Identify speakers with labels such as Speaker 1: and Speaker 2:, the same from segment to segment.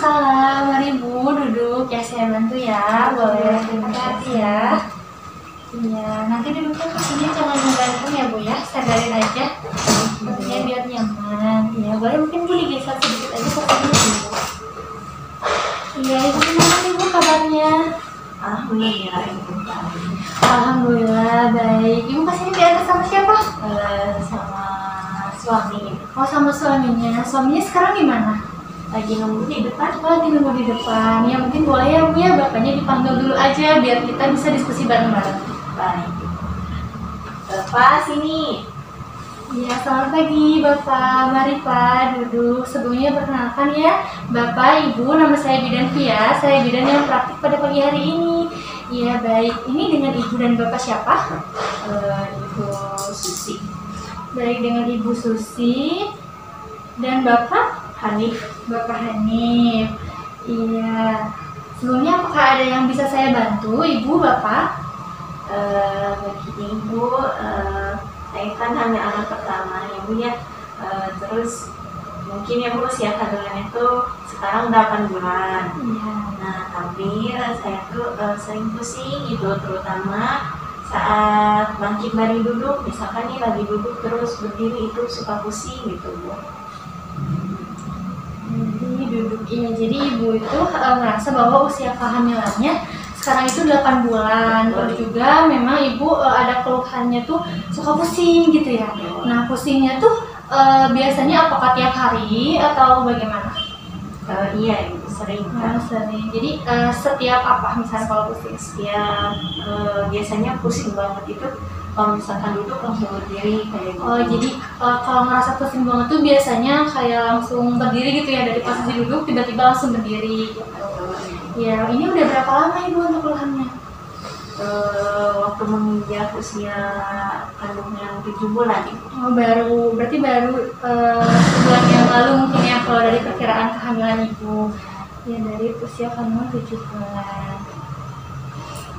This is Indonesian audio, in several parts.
Speaker 1: Waalaikumsalam. Mari Bu, duduk ya, saya bantu ya. Boleh, terima kasih ya. Iya, nanti duduknya ke sini jangan menggantung ya Bu ya, sandarin aja. Tentunya biar nyaman. Iya, boleh mungkin Bu digeser sedikit aja fotonya dulu. Iya, Ibu gimana nih Bu kabarnya?
Speaker 2: Alhamdulillah, Ibu.
Speaker 1: Alhamdulillah baik. Ibu kesini diantar sama siapa?
Speaker 2: Sama suami.
Speaker 1: Oh, sama suaminya. Suaminya sekarang di mana?
Speaker 2: Lagi nunggu di depan.
Speaker 1: Oh, di nunggu di depan. Ya mungkin boleh ya Bu ya, bapaknya dipanggil dulu aja biar kita bisa diskusi bareng-bareng.
Speaker 2: Baik. Bapak sini.
Speaker 1: Ya, selamat pagi Bapak. Mari Pak duduk. Sebelumnya perkenalkan ya, Bapak, Ibu, nama saya Bidan Pia. Saya bidan yang praktik pada pagi hari ini. Iya baik. Ini dengan Ibu dan Bapak siapa?
Speaker 2: Ibu Susi.
Speaker 1: Baik, dengan Ibu Susi dan Bapak
Speaker 2: Hanif.
Speaker 1: Bapak Hanif. Iya. Sebelumnya apakah ada yang bisa saya bantu, Ibu, Bapak?
Speaker 2: Begini Ibu, saya kan hamil anak pertama ya Bu ya. Terus mungkin ya Bu usia kandungan itu sekarang 8 bulan.
Speaker 1: Iya.
Speaker 2: Nah tapi saya tuh sering pusing gitu, terutama saat bangkit dari duduk. Misalkan nih lagi duduk terus berdiri itu suka pusing gitu Bu.
Speaker 1: Jadi duduk ini. Jadi Ibu itu merasa bahwa usia kehamilannya sekarang itu 8 bulan. Terus juga memang Ibu ada keluhannya tuh suka pusing gitu ya. Nah, pusingnya tuh biasanya apakah tiap hari atau bagaimana?
Speaker 2: Iya Ibu, sering
Speaker 1: Nah,
Speaker 2: kan.
Speaker 1: sering. Jadi setiap apa misalnya kalau pusing?
Speaker 2: Setiap biasanya pusing banget itu kalau misalkan duduk langsung berdiri kayak gitu.
Speaker 1: Oh, jadi kalau ngerasa pusing banget tuh biasanya kayak langsung berdiri gitu ya, dari posisi duduk tiba-tiba langsung berdiri gitu. Ya, ini udah berapa lama Ibu untuk keluhannya?
Speaker 2: Waktu menginjak usia kandung yang 7 bulan Ibu.
Speaker 1: Oh, berarti baru sebulan yang lalu mungkin ya kalau dari perkiraan kehamilan Ibu. Ya, dari usia kandungan 7 bulan.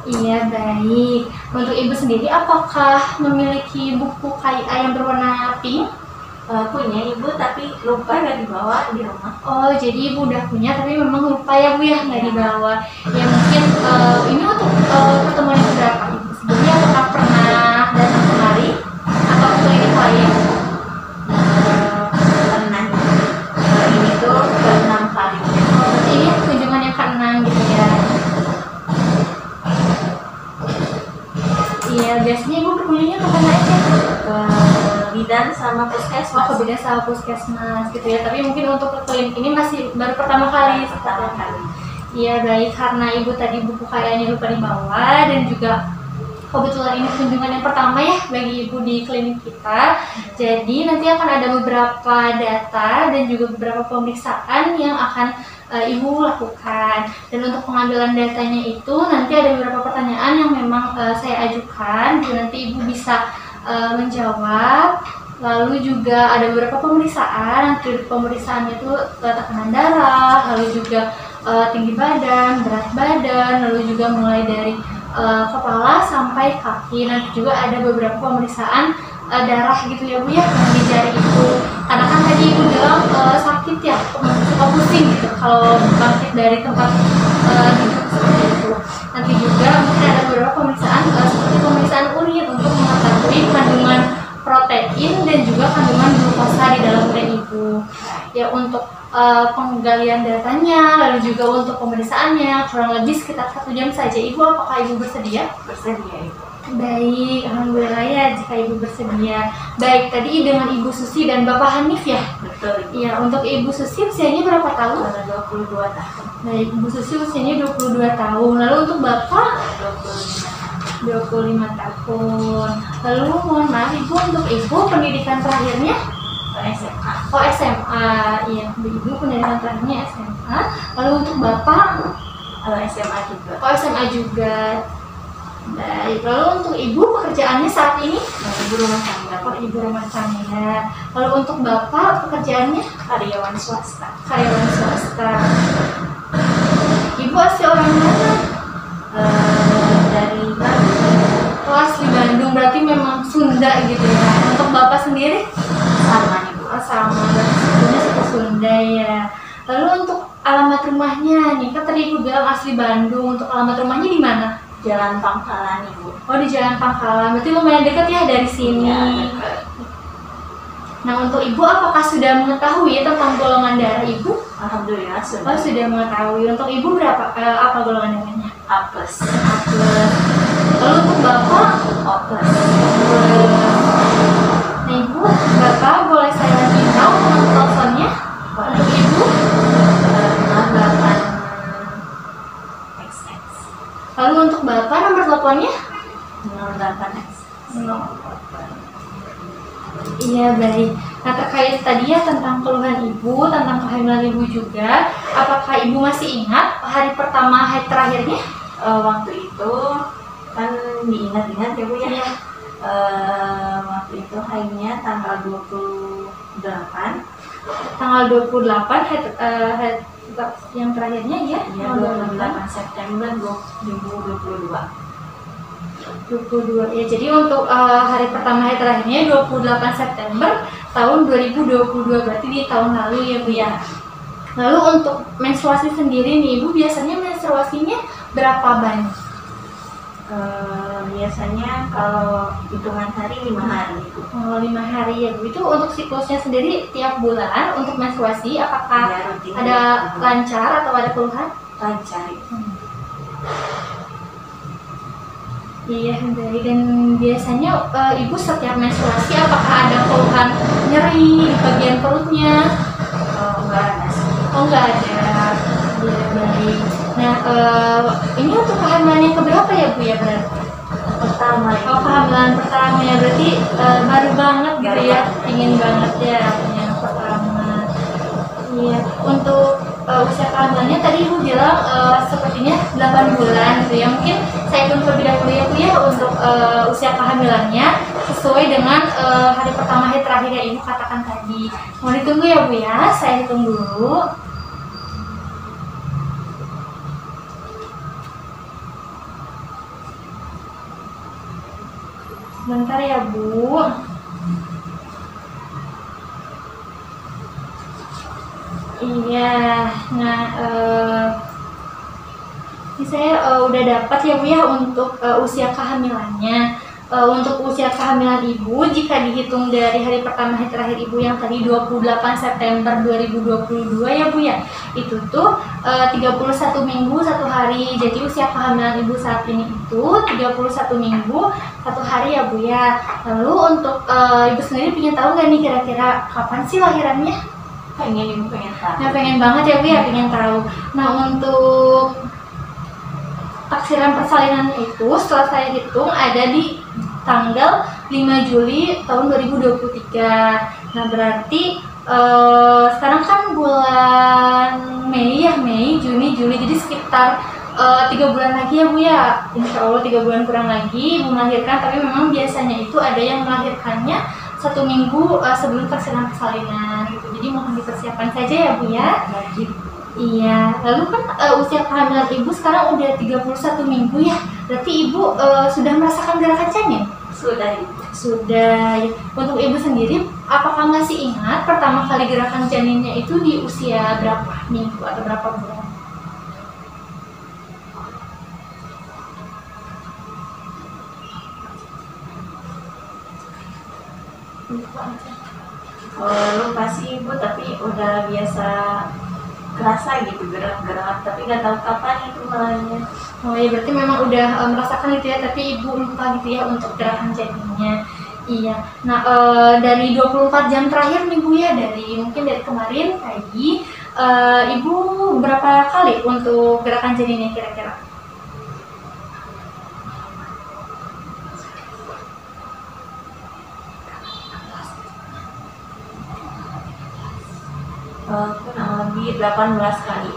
Speaker 1: Iya, baik. Untuk Ibu sendiri apakah memiliki buku KIA yang berwarna pink?
Speaker 2: Punya Ibu tapi lupa nggak dibawa di rumah.
Speaker 1: Oh, jadi Ibu udah punya tapi memang lupa ya Bu ya, nggak dibawa. Ya mungkin ini untuk pertemuan yang keberapa Ibu? Sebelumnya apakah pernah datang kemari atau ke klinik lain?
Speaker 2: Pernah ini tuh ke-6 kali.
Speaker 1: Oh, berarti ini kunjungan yang ke-6 gitu ya. Iya, biasanya Ibu berkunjungnya ke mana aja?
Speaker 2: Ke bidan sama
Speaker 1: Oh,
Speaker 2: puskesmas.
Speaker 1: ke bidan sama puskesmas gitu ya. Tapi mungkin untuk ke klinik ini masih baru pertama kali.
Speaker 2: Pertama kali.
Speaker 1: Iya baik, karena Ibu tadi buku kayaknya lupa dibawa dan juga kebetulan ini kunjungan yang pertama ya bagi Ibu di klinik kita. Jadi nanti akan ada beberapa data dan juga beberapa pemeriksaan yang akan Ibu lakukan. Dan untuk pengambilan datanya itu nanti ada beberapa pertanyaan yang memang saya ajukan dan nanti Ibu bisa menjawab. Lalu juga ada beberapa pemeriksaan. Nanti pemeriksaannya itu tekanan darah, lalu juga tinggi badan, berat badan, lalu juga mulai dari kepala sampai kaki. Nanti juga ada beberapa pemeriksaan darah gitu ya Bu ya, yang di jari Ibu. Karena kan tadi Ibu bilang sakit ya, suka pusing gitu kalau bangkit dari tempat duduk seperti itu. Nanti juga mungkin ada beberapa pemeriksaan seperti pemeriksaan urin untuk mengetahui kandungan protein dan juga kandungan glukosa di dalam urin Ibu. Ya, untuk penggalian datanya, lalu juga untuk pemeriksaannya kurang lebih sekitar 1 jam saja. Ibu, apakah Ibu bersedia?
Speaker 2: Bersedia Ibu.
Speaker 1: Baik, alhamdulillah ya jika Ibu bersedia. Baik, tadi dengan Ibu Susi dan Bapak Hanif ya?
Speaker 2: Betul Ibu.
Speaker 1: Iya, untuk Ibu Susi usianya berapa tahun?
Speaker 2: 22 tahun.
Speaker 1: Baik, Ibu Susi usianya 22 tahun. Lalu untuk Bapak? 25 tahun. Lalu mohon maaf Ibu, untuk Ibu pendidikan terakhirnya?
Speaker 2: SMA.
Speaker 1: Oh, SMA. Iya, Ibu pendidikan terakhirnya SMA. Lalu untuk Bapak?
Speaker 2: SMA juga.
Speaker 1: Oh, SMA juga. Baik, lalu untuk Ibu pekerjaannya saat ini?
Speaker 2: Ibu rumah tangga.
Speaker 1: Oh, Ibu rumah tangga. Lalu untuk Bapak pekerjaannya?
Speaker 2: Karyawan swasta.
Speaker 1: Karyawan swasta. Ibu asli orang mana?
Speaker 2: Dari Bandung.
Speaker 1: Oh, asli Bandung, berarti memang Sunda gitu ya. Untuk Bapak sendiri?
Speaker 2: Sama Ibu.
Speaker 1: Oh, sama, berarti sebetulnya suku Sunda ya. Lalu untuk alamat rumahnya nih, kan tadi ibu bilang asli Bandung, untuk alamat rumahnya di mana?
Speaker 2: Jalan Pangkalan Ibu.
Speaker 1: Oh, di Jalan Pangkalan, berarti lumayan dekat ya dari sini.
Speaker 2: Ya, dekat.
Speaker 1: Nah, untuk ibu apakah sudah mengetahui tentang golongan darah ibu?
Speaker 2: Alhamdulillah sudah.
Speaker 1: Oh, sudah mengetahui. Untuk ibu berapa? Apa golongan darahnya?
Speaker 2: A plus.
Speaker 1: A plus. Lalu untuk bapak?
Speaker 2: O plus.
Speaker 1: Nah, ibu, bapak boleh saya minta nomor teleponnya? Untuk ibu?
Speaker 2: 08 XX.
Speaker 1: Lalu untuk bapak nomor teleponnya?
Speaker 2: 08 X.
Speaker 1: Iya, baik. Nah, terkait tadi ya tentang keluhan ibu, tentang kehamilan ibu juga, apakah ibu masih ingat hari pertama, hari terakhirnya?
Speaker 2: Waktu itu kan diingat-ingat ya Bu ya.
Speaker 1: Iya.
Speaker 2: Waktu itu harinya tanggal 28.
Speaker 1: Tanggal 28, hari yang terakhirnya ya?
Speaker 2: Ya, 28 September 2022.
Speaker 1: 22 ya, jadi untuk hari pertama, hari terakhirnya 28 September tahun 2022, berarti di tahun lalu ya Bu ya. Lalu untuk menstruasi sendiri nih ibu, biasanya menstruasinya berapa banyak?
Speaker 2: Biasanya kalau hitungan hari 5 hari itu.
Speaker 1: Oh, 5 hari ya Bu. Itu untuk siklusnya sendiri tiap bulan untuk menstruasi, apakah
Speaker 2: Ya, rutin.
Speaker 1: ada lancar atau ada keluhan?
Speaker 2: Lancar.
Speaker 1: Iya, dari dan biasanya ibu setiap menstruasi apakah ada keluhan nyeri di bagian perutnya?
Speaker 2: Enggak ada sih.
Speaker 1: Oh, enggak ada. Iya, baik. Nah, ini untuk kehamilan yang keberapa ya Bu ya berarti?
Speaker 2: Pertama itu.
Speaker 1: Oh, kehamilan pertama ya, berarti baru banget gitu
Speaker 2: Baru
Speaker 1: ya,
Speaker 2: banget.
Speaker 1: ingin banget ya yang pertama. Iya, untuk usia kehamilannya tadi ibu bilang sepertinya 8 bulan gitu ya. Mungkin saya hitung terlebih dahulu ya Bu ya untuk usia kehamilannya sesuai dengan hari pertama, hari terakhir yang ibu katakan tadi. Mau ditunggu ya Bu ya, saya hitung dulu. Bentar ya Bu. Iya, nah ini saya udah dapat ya Bu ya untuk usia kehamilannya. Untuk usia kehamilan ibu, jika dihitung dari hari pertama, hari terakhir ibu yang tadi 28 September 2022 ya Bu ya, itu tuh 31 minggu 1 hari. Jadi usia kehamilan ibu saat ini itu 31 minggu 1 hari ya Bu ya. Lalu untuk ibu sendiri pengen tahu nggak nih kira-kira kapan sih lahirannya?
Speaker 2: Pengen tahu.
Speaker 1: Nah, pengen banget ya Bu ya, pengen tahu. Nah, untuk taksiran persalinannya itu setelah saya hitung ada di tanggal 5 Juli tahun 2023. Nah, berarti sekarang kan bulan Mei ya, Mei, Juni, Juli, jadi sekitar 3 bulan lagi ya Bu ya. Insya Allah 3 bulan kurang lagi melahirkan, tapi memang biasanya itu ada yang melahirkannya 1 minggu sebelum taksiran persalinan gitu. Jadi mohon dipersiapkan saja ya Bu ya.
Speaker 2: Wajib.
Speaker 1: Iya, lalu kan usia kehamilan ibu sekarang udah 31 minggu ya. Berarti ibu sudah merasakan gerakan janin?
Speaker 2: Sudah Ibu.
Speaker 1: Sudah. Ya. Untuk ibu sendiri, apakah masih ingat pertama kali gerakan janinnya itu di usia berapa minggu atau berapa bulan?
Speaker 2: Lupa sih Ibu, tapi udah biasa kerasa gitu gerak-gerak, tapi nggak tahu kapan itu mulainya.
Speaker 1: Oh ya, berarti memang udah merasakan gitu ya, tapi ibu lupa gitu ya untuk gerakan janinnya. Iya. Nah, dari 24 jam terakhir nih Bu ya, mungkin dari kemarin pagi, ibu berapa kali untuk gerakan janinnya kira-kira?
Speaker 2: Kurang lebih 18 kali.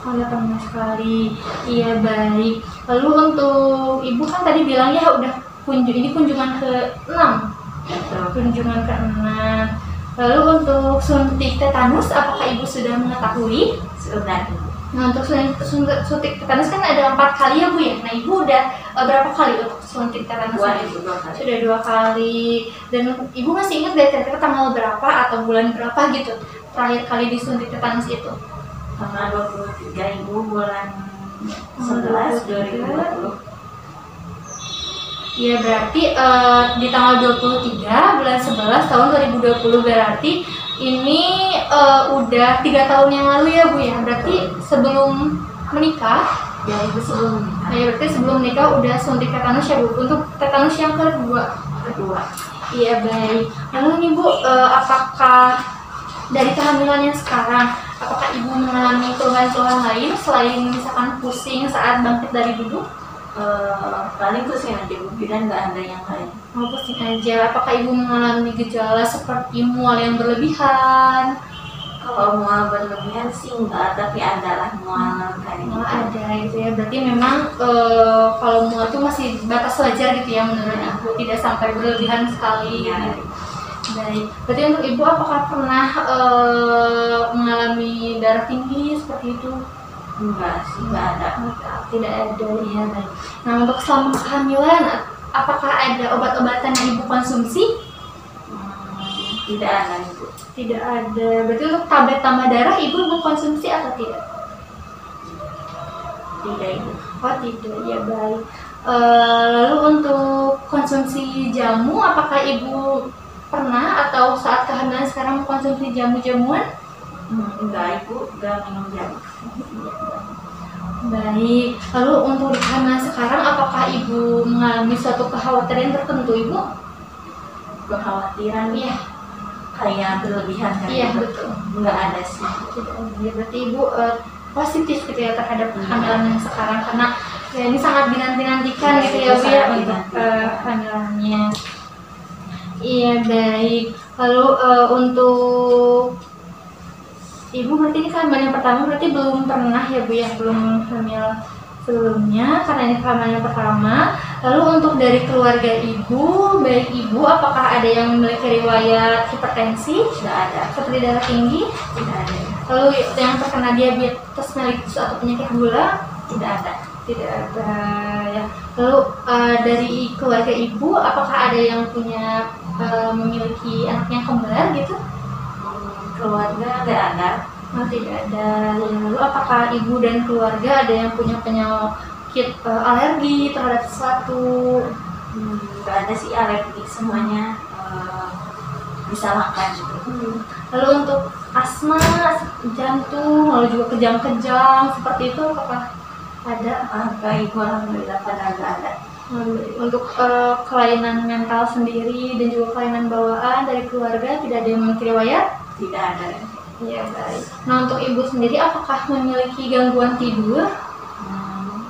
Speaker 1: Oh, 18 kali. Iya, baik. Lalu untuk ibu kan tadi bilang ya udah ini kunjungan ke-6. Kunjungan ke-6. Lalu untuk suntik tetanus, apakah ibu sudah mengetahui?
Speaker 2: Sudah.
Speaker 1: Nah, untuk suntik tetanus kan ada 4 kali ya Bu ya. Nah, ibu udah berapa kali untuk suntik tetanus?
Speaker 2: 2 kali.
Speaker 1: Sudah 2 kali. Dan ibu masih ingat kira-kira tanggal berapa atau bulan berapa gitu terakhir kali disuntik tetanus itu?
Speaker 2: tanggal 23 Ibu bulan 11 2020.
Speaker 1: Iya berarti di tanggal 23 bulan 11 tahun 2020 berarti ini udah 3 tahun yang lalu ya Bu ya. Berarti sebelum menikah.
Speaker 2: Ya Ibu sebelum menikah.
Speaker 1: Nah, ya berarti sebelum menikah udah suntik tetanus ya Bu. Untuk tetanus yang kedua. Iya baik. Lalu nih Bu, apakah dari kehamilan yang sekarang, apakah Ibu mengalami keluhan-keluhan lain selain misalkan pusing saat bangkit dari duduk?
Speaker 2: Paling pusing aja Bu, dan nggak ada yang lain.
Speaker 1: Oh, pusing aja. Apakah Ibu mengalami gejala seperti mual yang berlebihan?
Speaker 2: Kalau mual berlebihan sih enggak, tapi adalah mual kayak
Speaker 1: Oh, ada gitu ya. Berarti memang kalau mual itu masih batas wajar gitu ya menurut Ibu, tidak sampai berlebihan sekali.
Speaker 2: Ya.
Speaker 1: Baik. Berarti untuk Ibu apakah pernah mengalami darah tinggi seperti itu?
Speaker 2: Enggak sih, enggak ada.
Speaker 1: Tidak ada ya. Baik. Nah untuk selama kehamilan, apakah ada obat-obatan yang Ibu konsumsi?
Speaker 2: Tidak ada Ibu.
Speaker 1: Tidak ada. Berarti untuk tablet tambah darah Ibu mengkonsumsi atau tidak?
Speaker 2: Tidak Ibu.
Speaker 1: Oh tidak, ya baik. Lalu untuk konsumsi jamu, apakah Ibu pernah atau saat kehamilan sekarang mengkonsumsi jamu-jamuan?
Speaker 2: Enggak Ibu, enggak minum jamu.
Speaker 1: Baik. Lalu untuk di kehamilan sekarang, apakah Ibu mengalami suatu kekhawatiran tertentu Ibu?
Speaker 2: Kekhawatiran
Speaker 1: Iya.
Speaker 2: Kayak berlebihan kan?
Speaker 1: Iya betul.
Speaker 2: Enggak ada sih.
Speaker 1: Tidak ada. Berarti Ibu positif gitu ya terhadap kehamilan yang sekarang, karena ya ini sangat dinanti-nantikan gitu ya Bu ya untuk kehamilannya. Iya baik. Lalu untuk Ibu berarti ini kehamilan yang pertama berarti belum pernah ya Bu ya, belum hamil sebelumnya karena ini kehamilan yang pertama. Lalu untuk dari keluarga Ibu, baik Ibu apakah ada yang memiliki riwayat hipertensi?
Speaker 2: Tidak ada.
Speaker 1: Seperti darah tinggi?
Speaker 2: Tidak ada.
Speaker 1: Lalu yang terkena diabetes mellitus atau penyakit gula?
Speaker 2: Tidak ada.
Speaker 1: Tidak ada ya. Lalu dari keluarga Ibu apakah ada yang punya memiliki anaknya kembar gitu?
Speaker 2: Keluarga tidak ada.
Speaker 1: Oh, tidak ada. Lalu apakah Ibu dan keluarga ada yang punya penyakit alergi terhadap sesuatu?
Speaker 2: Tidak ada sih alergi, semuanya bisa makan gitu.
Speaker 1: Lalu untuk asma, jantung, lalu juga kejang-kejang seperti itu apakah ada?
Speaker 2: Baik, alhamdulillah pada nggak ada.
Speaker 1: Untuk kelainan mental sendiri dan juga kelainan bawaan dari keluarga tidak ada yang memiliki riwayat?
Speaker 2: Tidak ada.
Speaker 1: Iya baik. Nah untuk Ibu sendiri apakah memiliki gangguan tidur?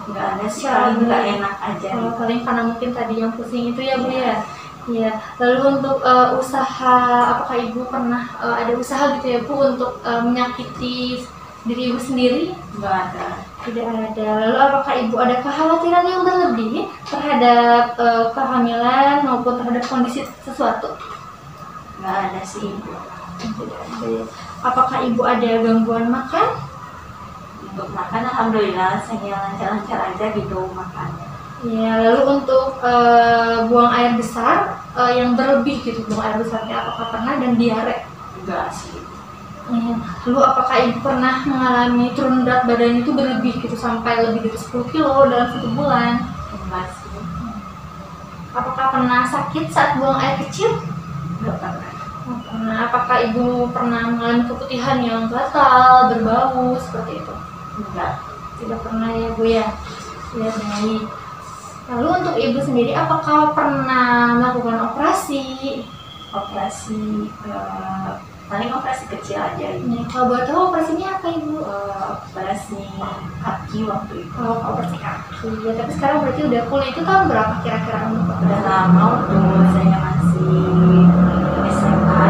Speaker 2: Nggak ada sih, paling nggak enak aja.
Speaker 1: Paling karena mungkin tadi yang pusing itu ya Bu ya. Iya. Lalu untuk usaha, apakah Ibu pernah ada usaha gitu ya Bu untuk menyakiti diri Ibu sendiri?
Speaker 2: Nggak ada.
Speaker 1: Tidak ada. Lalu apakah Ibu ada kekhawatiran yang berlebih terhadap kehamilan maupun terhadap kondisi sesuatu?
Speaker 2: Nggak ada sih Ibu.
Speaker 1: Tidak ada. Apakah Ibu ada gangguan makan?
Speaker 2: Untuk makan alhamdulillah saya lancar-lancar aja gitu makan.
Speaker 1: Ya, lalu untuk buang air besar yang berlebih gitu, buang air besarnya apakah pernah dan diare?
Speaker 2: Enggak sih.
Speaker 1: Ya. Lalu apakah Ibu pernah mengalami turun berat badan itu berlebih gitu sampai lebih dari 10 kilo dalam 1 bulan?
Speaker 2: Enggak sih.
Speaker 1: Apakah pernah sakit saat buang air kecil?
Speaker 2: Enggak pernah.
Speaker 1: Nah, apakah Ibu pernah mengalami keputihan yang gatal, berbau seperti itu?
Speaker 2: Enggak.
Speaker 1: Tidak pernah ya Bu ya. Ya baik. Lalu untuk Ibu sendiri apakah pernah melakukan operasi?
Speaker 2: Operasi paling operasi kecil aja ini.
Speaker 1: Ya, kalau boleh tahu operasinya apa Ibu?
Speaker 2: Operasi kaki waktu itu.
Speaker 1: Oh, operasi kaki. Ya, tapi sekarang berarti udah full. Itu tahun berapa kira-kira untuk
Speaker 2: Udah lama waktu saya masih SMA.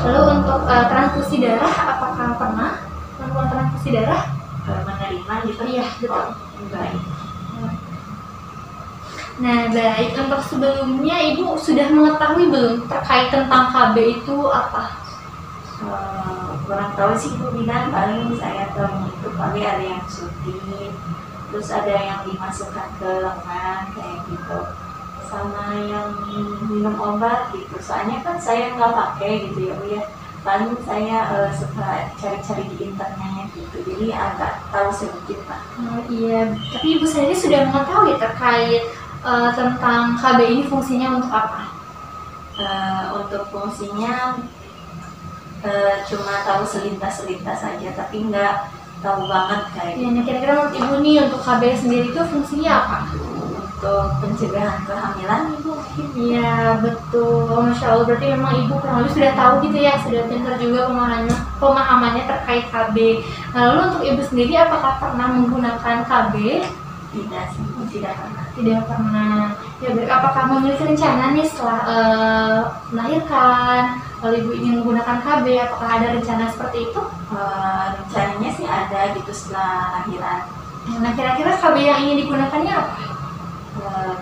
Speaker 1: Lalu untuk transfusi darah apakah pernah melakukan transfusi darah?
Speaker 2: Menerima gitu?
Speaker 1: Iya, betul.
Speaker 2: Enggak.
Speaker 1: Nah, baik. Untuk sebelumnya Ibu sudah mengetahui belum terkait tentang KB itu apa?
Speaker 2: Kurang tahu sih Ibu bilang, paling saya tahu itu paling ada yang suntik, terus ada yang dimasukkan ke lengan kayak gitu, sama yang minum obat gitu. Soalnya kan saya nggak pakai gitu ya Bu ya. paling saya suka cari-cari di internet gitu, jadi agak tahu sedikit lah.
Speaker 1: Iya, tapi ibu sendiri sudah mengetahui terkait tentang KB ini fungsinya untuk apa?
Speaker 2: Untuk fungsinya cuma tahu selintas-selintas saja, tapi nggak tahu banget kayak
Speaker 1: Ya, nah kira-kira menurut ibu nih untuk KB sendiri itu fungsinya apa?
Speaker 2: untuk pencegahan kehamilan ibu mungkin.
Speaker 1: Iya betul, Masya Allah, berarti memang ibu kurang lebih sudah tahu gitu ya, sudah pintar juga pemahamannya terkait KB. Nah, lalu untuk ibu sendiri apakah pernah menggunakan KB?
Speaker 2: Tidak sih, tidak pernah.
Speaker 1: Tidak pernah. Ya, apakah memiliki rencana nih setelah melahirkan, lalu ibu ingin menggunakan KB, apakah ada rencana seperti itu?
Speaker 2: Rencananya sih ada gitu setelah lahiran.
Speaker 1: Nah, kira-kira KB yang ingin digunakannya apa?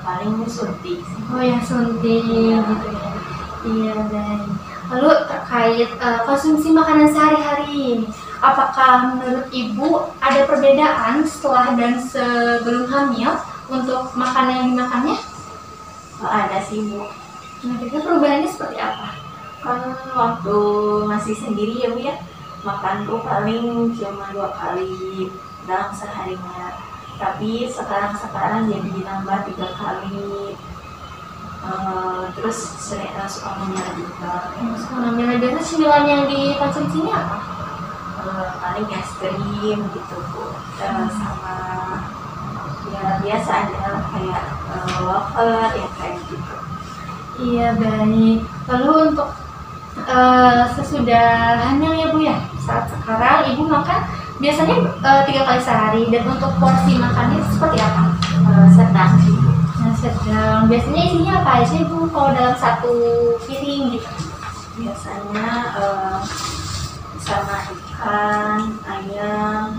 Speaker 2: Paling suntik sih.
Speaker 1: Oh, yang suntik gitu ya. Iya, baik. Lalu terkait konsumsi makanan sehari-hari, apakah menurut ibu ada perbedaan setelah dan sebelum hamil untuk makanan yang dimakannya?
Speaker 2: Ada sih bu.
Speaker 1: Nah, kira-kira perubahannya seperti apa?
Speaker 2: Kan waktu masih sendiri ya bu ya, makan tuh paling cuma 2 kali dalam seharinya, tapi sekarang jadi nambah 3 kali. Terus sering suka ngemil juga.
Speaker 1: Suka ngemil, biasanya cemilan yang dikonsumsinya apa?
Speaker 2: Paling es krim gitu bu, sama ya biasa aja kayak wafer ya kayak gitu.
Speaker 1: Iya, baik. Lalu untuk sesudah hamil ya bu ya, saat sekarang ibu makan biasanya 3 kali sehari, dan untuk porsi makannya seperti apa?
Speaker 2: Sedang sih.
Speaker 1: Nah, sedang. Biasanya isinya apa aja ibu kalau dalam satu piring gitu?
Speaker 2: Biasanya sama ikan, ayam,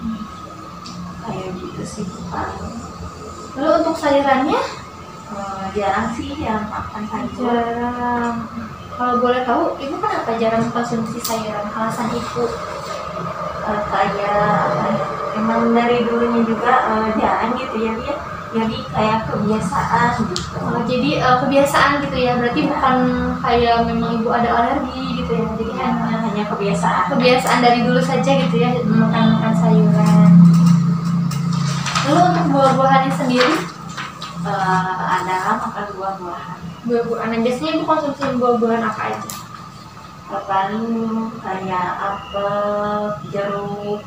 Speaker 2: kayak gitu sih paling.
Speaker 1: Lalu untuk sayurannya?
Speaker 2: Jarang sih yang makan sayur.
Speaker 1: Jarang. Kalau boleh tahu, ibu kenapa jarang konsumsi sayuran? Alasan ibu?
Speaker 2: Kayak apa ya, emang dari dulunya juga jarang gitu ya dia. Jadi kayak kebiasaan gitu.
Speaker 1: Jadi kebiasaan gitu ya, berarti bukan kayak memang ibu ada alergi gitu ya, jadi
Speaker 2: hanya kebiasaan
Speaker 1: dari dulu saja gitu ya, makan sayuran. Lalu untuk buah-buahannya sendiri?
Speaker 2: Ada makan buah-buahan.
Speaker 1: Buah-buahan, biasanya ibu konsumsi buah-buahan apa aja?
Speaker 2: Paling kayak apel, jeruk,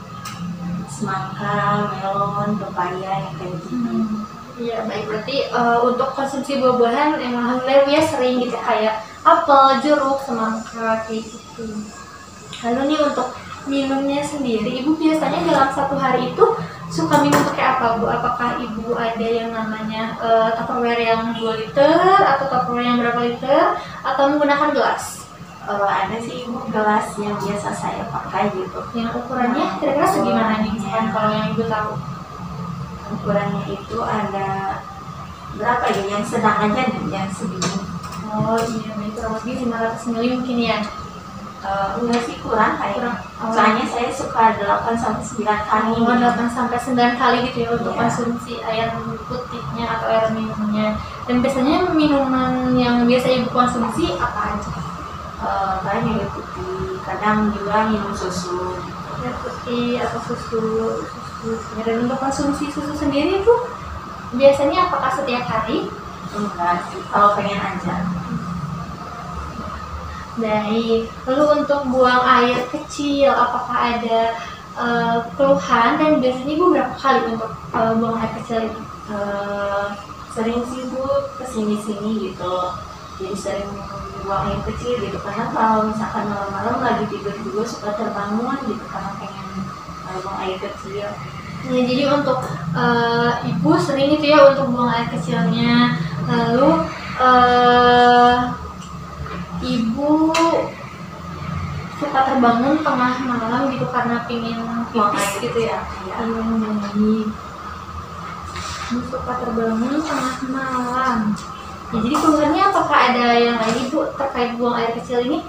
Speaker 2: semangka, melon, pepaya yang kayak gitu.
Speaker 1: Iya, baik, berarti untuk konsumsi buah-buahan emang alhamdulillah ya sering gitu, kayak apel, jeruk, semangka kayak gitu. Lalu nih untuk minumnya sendiri, ibu biasanya dalam satu hari itu suka minum pakai apa bu? Apakah ibu ada yang namanya Tupperware yang 2 liter atau Tupperware yang berapa liter, atau menggunakan gelas?
Speaker 2: Ada sih ibu gelas yang biasa saya pakai gitu.
Speaker 1: Yang ukurannya kira-kira segimana nih misalkan kalau yang ibu tahu?
Speaker 2: Ukurannya itu ada berapa ya, yang sedang aja yang segini.
Speaker 1: Oh iya, baik, kurang lebih 500 ml mungkin ya?
Speaker 2: Enggak sih, kurang kayak. Soalnya saya suka 8-9 kali.
Speaker 1: 8-9 kali gitu ya untuk konsumsi air putihnya atau air minumnya. Dan biasanya minuman yang biasa ibu konsumsi apa aja?
Speaker 2: Paling air putih, kadang juga minum susu.
Speaker 1: Air putih atau susu. Dan untuk konsumsi susu sendiri itu biasanya apakah setiap hari?
Speaker 2: Enggak sih, kalau pengen aja.
Speaker 1: Baik, lalu untuk buang air kecil, apakah ada keluhan, dan biasanya ibu berapa kali untuk buang air kecil itu?
Speaker 2: Sering sih bu kesini-sini gitu, jadi sering buang air kecil gitu, karena kalau misalkan malam-malam lagi tidur juga suka terbangun gitu karena pengen buang air kecil.
Speaker 1: Ya, jadi untuk ibu sering itu ya untuk buang air kecilnya. Lalu ibu suka terbangun tengah malam gitu karena pingin pipis gitu ya? Iya, baik. Ibu suka terbangun tengah malam. Ya, jadi keluhannya apakah ada yang lain ibu terkait buang air kecil ini?